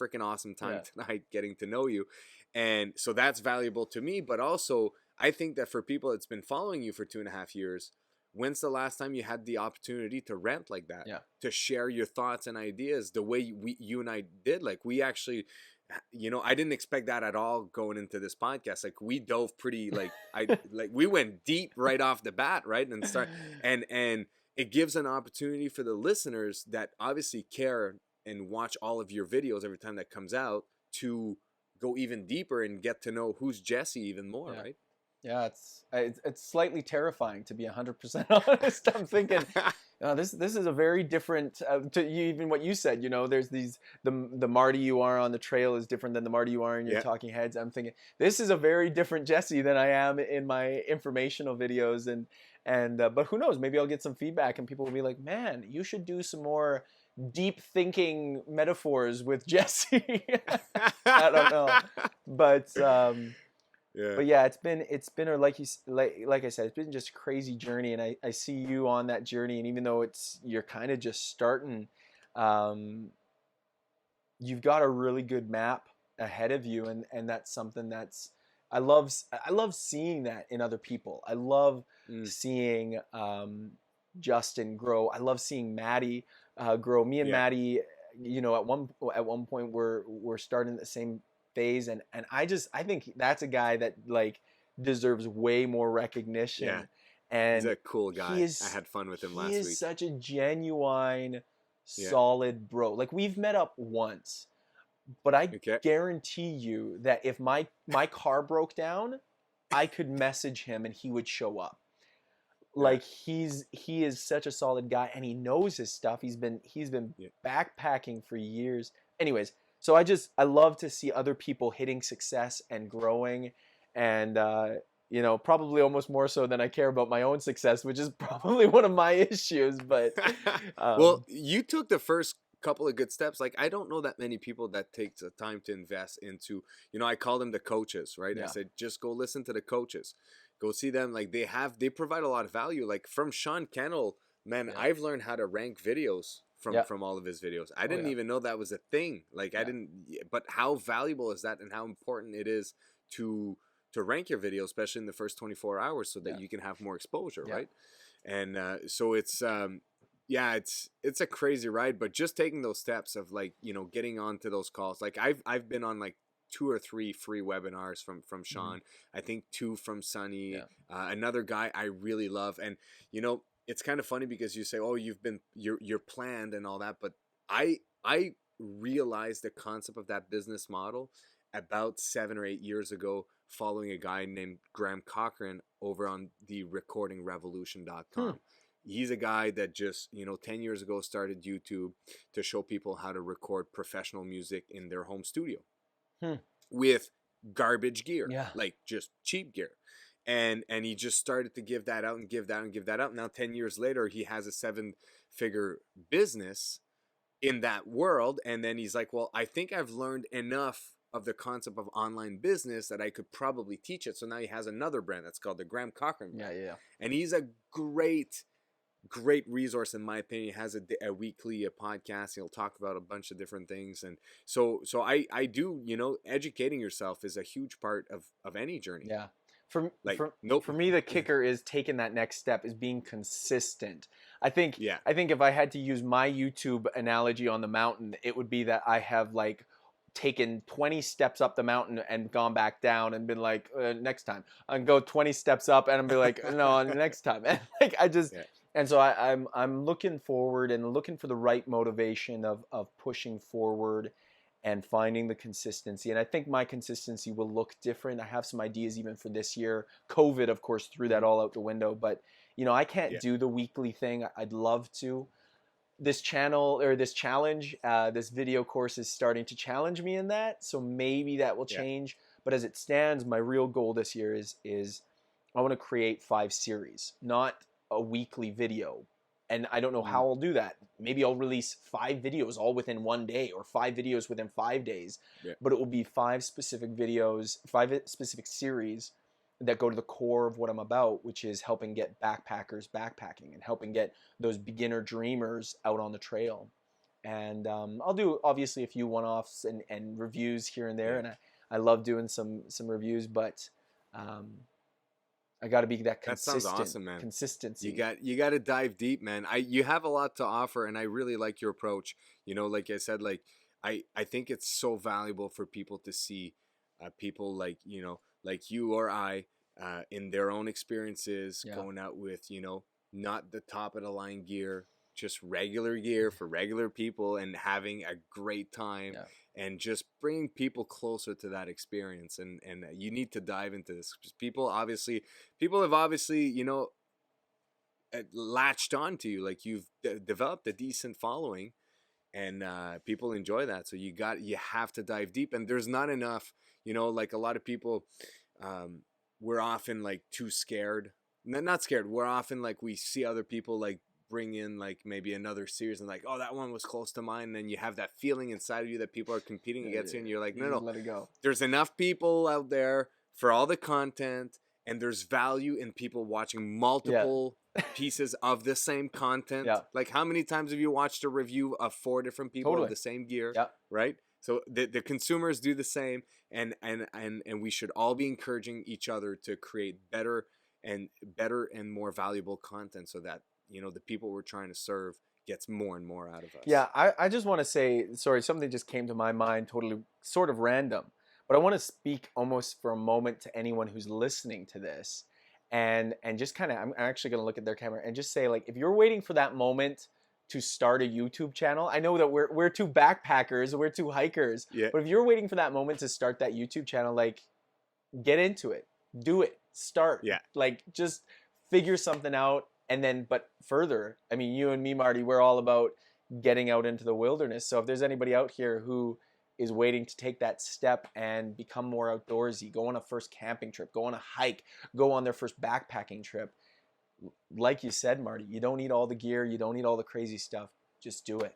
Speaker 1: freaking awesome time tonight getting to know you. And so that's valuable to me, but also I think that for people that's been following you for 2.5 years, when's the last time you had the opportunity to rant like that? To share your thoughts and ideas the way you and I did. Like we actually, I didn't expect that at all going into this podcast. Like we dove pretty, we went deep right off the bat, right? And it gives an opportunity for the listeners that obviously care and watch all of your videos every time that comes out to go even deeper and get to know who's Jesse even more, right?
Speaker 2: Yeah, it's slightly terrifying, to be 100% honest. I'm thinking, this is a very different to you, even what you said. There's the Marty you are on the trail is different than the Marty you are in your talking heads. I'm thinking this is a very different Jesse than I am in my informational videos, and but who knows? Maybe I'll get some feedback and people will be like, man, you should do some more deep thinking metaphors with Jesse. I don't know, but. But yeah, it's been a, like I said, it's been just a crazy journey, and I see you on that journey. And even though you're kind of just starting, you've got a really good map ahead of you, and that's something that's I love seeing that in other people. I love seeing Justin grow. I love seeing Maddie grow. Me and Maddie, at one point we're starting the same phase, and I think that's a guy that like deserves way more recognition. And
Speaker 1: he's a cool guy. I had fun with him last week.
Speaker 2: He is such a genuine, solid bro. Like we've met up once, but I guarantee you that if my car broke down, I could message him and he would show up. Like he is such a solid guy, and he knows his stuff. He's been backpacking for years. Anyways, so I love to see other people hitting success and growing, and probably almost more so than I care about my own success, which is probably one of my issues. But
Speaker 1: well, you took the first couple of good steps. Like I don't know that many people that take the time to invest into, I call them the coaches, right? I said, just go listen to the coaches, go see them. Like they provide a lot of value. Like from Sean Kennel, man, I've learned how to rank videos from all of his videos. I didn't even know that was a thing. Like I didn't, but how valuable is that, and how important it is to rank your video, especially in the first 24 hours, so that you can have more exposure, right? And so it's yeah, it's a crazy ride, but just taking those steps of like, getting onto those calls. Like I've been on like two or three free webinars from
Speaker 2: Mhm.
Speaker 1: Sean. I think two from Sunny.
Speaker 2: Yeah.
Speaker 1: Another guy I really love, and it's kind of funny because you say, "Oh, you're planned and all that," but I realized the concept of that business model about 7 or 8 years ago, following a guy named Graham Cochran over on the
Speaker 2: Hmm.
Speaker 1: recordingrevolution.com. He's a guy that just 10 years ago started YouTube to show people how to record professional music in their home studio
Speaker 2: Hmm.
Speaker 1: with garbage gear,
Speaker 2: Yeah.
Speaker 1: like just cheap gear. And he just started to give that out and give that and give that out. Now 10 years later, he has a 7-figure business in that world. And then he's like, well, I think I've learned enough of the concept of online business that I could probably teach it. So now he has another brand that's called the Graham Cochran
Speaker 2: Yeah.
Speaker 1: brand.
Speaker 2: Yeah.
Speaker 1: And he's a great resource in my opinion. He has a weekly podcast. He'll talk about a bunch of different things. And so I do, educating yourself is a huge part of any journey.
Speaker 2: Yeah. For
Speaker 1: Like,
Speaker 2: for
Speaker 1: nope.
Speaker 2: for me, the kicker is taking that next step, is being consistent. I think
Speaker 1: Yeah.
Speaker 2: I think if I had to use my YouTube analogy on the mountain, it would be that I have like taken 20 steps up the mountain and gone back down and been like, next time. And go 20 steps up and be like, no, next time. And like I just
Speaker 1: Yeah.
Speaker 2: and so I'm looking forward and looking for the right motivation of pushing forward and finding the consistency. And I think my consistency will look different. I have some ideas even for this year. COVID, of course, threw that
Speaker 1: Mhm.
Speaker 2: all out the window, but I can't
Speaker 1: Yeah.
Speaker 2: do the weekly thing. I'd love to. This channel or this challenge, this video course is starting to challenge me in that. So maybe that will
Speaker 1: Yeah.
Speaker 2: change. But as it stands, my real goal this year is I want to create 5 series, not a weekly video. And I don't know
Speaker 1: Mhm.
Speaker 2: how I'll do that. Maybe I'll release 5 videos all within one day, or 5 videos within 5 days.
Speaker 1: Yeah.
Speaker 2: But it will be 5 specific videos, 5 specific series that go to the core of what I'm about, which is helping get backpackers backpacking and helping get those beginner dreamers out on the trail. And I'll do obviously a few one-offs and reviews here and there,
Speaker 1: Yeah.
Speaker 2: and I love doing some reviews, but um, I got to be that
Speaker 1: That sounds
Speaker 2: consistent
Speaker 1: awesome, man. You
Speaker 2: consistency.
Speaker 1: got you got to dive deep, man. You have a lot to offer, and I really like your approach. Like I said, like I think it's so valuable for people to see people like like you or I in their own experiences
Speaker 2: Yeah,
Speaker 1: going out with not the top of the line gear, just regular gear for regular people, and having a great time.
Speaker 2: yeah,
Speaker 1: And just bringing people closer to that experience, and you need to dive into this because people have obviously latched on to you. Like you've developed a decent following, and people enjoy that. So you have to dive deep, and there's not enough. Like a lot of people, we're often like too scared. Not scared. We're often like we see other people like bring in like maybe another series and like, oh, that one was close to mine. And then you have that feeling inside of you that people are competing
Speaker 2: yeah,
Speaker 1: against you, and you're like,
Speaker 2: you
Speaker 1: no,
Speaker 2: just
Speaker 1: no,
Speaker 2: let it go.
Speaker 1: there's enough people out there for all the content, and there's value in people watching
Speaker 2: Yeah,
Speaker 1: multiple pieces of the same content.
Speaker 2: yeah,
Speaker 1: Like how many times have you watched a review of 4 different people of
Speaker 2: totally.
Speaker 1: the same gear,
Speaker 2: Yeah,
Speaker 1: right? So the consumers do the same, and we should all be encouraging each other to create better and more valuable content, so that the people we're trying to serve gets more and more out of us.
Speaker 2: yeah. I just want to say, sorry, something just came to my mind, totally sort of random, but I want to speak almost for a moment to anyone who's listening to this, and just kind of, I'm actually going to look at their camera and just say, like, if you're waiting for that moment to start a YouTube channel, I know that we're two backpackers, we're two hikers,
Speaker 1: Yeah,
Speaker 2: but if you're waiting for that moment to start that YouTube channel, like, get into it, do it, start,
Speaker 1: yeah,
Speaker 2: like, just figure something out. And then, but further, I mean, you and me, Marty, we're all about getting out into the wilderness. So if there's anybody out here who is waiting to take that step and become more outdoorsy, go on a first camping trip, go on a hike, go on their first backpacking trip, like you said, Marty, you don't need all the gear, you don't need all the crazy stuff, just do it.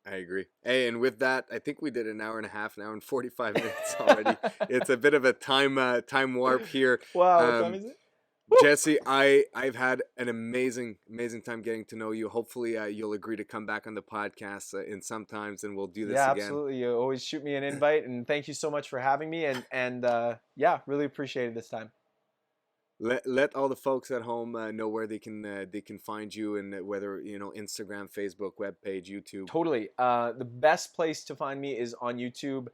Speaker 1: I agree. Hey, and with that, I think we did an hour and a half, an hour and 45 minutes already. It's a bit of a time warp here.
Speaker 2: Wow, what time is it?
Speaker 1: Jesse, I've had an amazing time getting to know you. Hopefully, you'll agree to come back on the podcast in sometimes, and we'll do this
Speaker 2: Yeah,
Speaker 1: again.
Speaker 2: absolutely. You always shoot me an invite, and thank you so much for having me. And yeah, really appreciated this time.
Speaker 1: let all the folks at home know where they can find you, and whether Instagram, Facebook, webpage, YouTube.
Speaker 2: Totally. The best place to find me is on YouTube.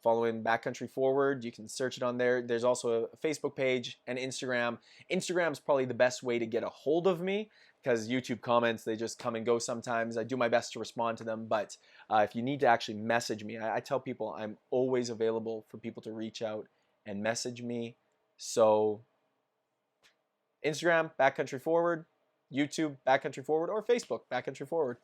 Speaker 2: Following Backcountry Forward, you can search it on there. There's also a Facebook page and Instagram. Instagram's probably the best way to get a hold of me, because YouTube comments, they just come and go sometimes. I do my best to respond to them, but if you need to actually message me, I tell people I'm always available for people to reach out and message me. So Instagram, Backcountry Forward, YouTube, Backcountry Forward, or Facebook, Backcountry Forward.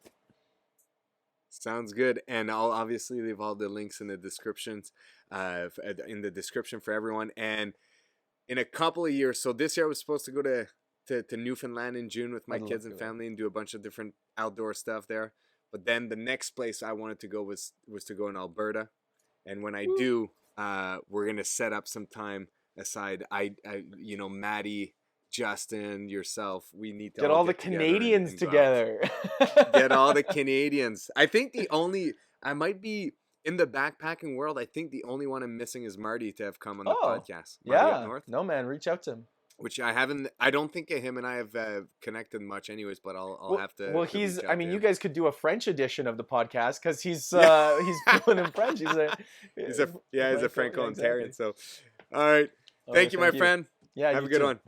Speaker 1: Sounds good. And I'll obviously leave all the links in the description for everyone. And in a couple of years, so this year I was supposed to go to Newfoundland in June with my kids and family and do a bunch of different outdoor stuff there. But then the next place I wanted to go was to go in Alberta. And when I do, we're going to set up some time aside. Maddie, Justin, yourself, we need to
Speaker 2: get all the Canadians together.
Speaker 1: Get all the Canadians. I think I might be in the backpacking world. I think the only one I'm missing is Marty to have come on the podcast. Marty up north.
Speaker 2: No, man, reach out to him.
Speaker 1: Which I don't think him and I have connected much anyways, but I'll have to.
Speaker 2: Well, you guys could do a French edition of the podcast, because he's fluent in French. He's a
Speaker 1: Franco-Ontarian. Exactly. So, all right. Thank you, my friend.
Speaker 2: Yeah,
Speaker 1: have a good one.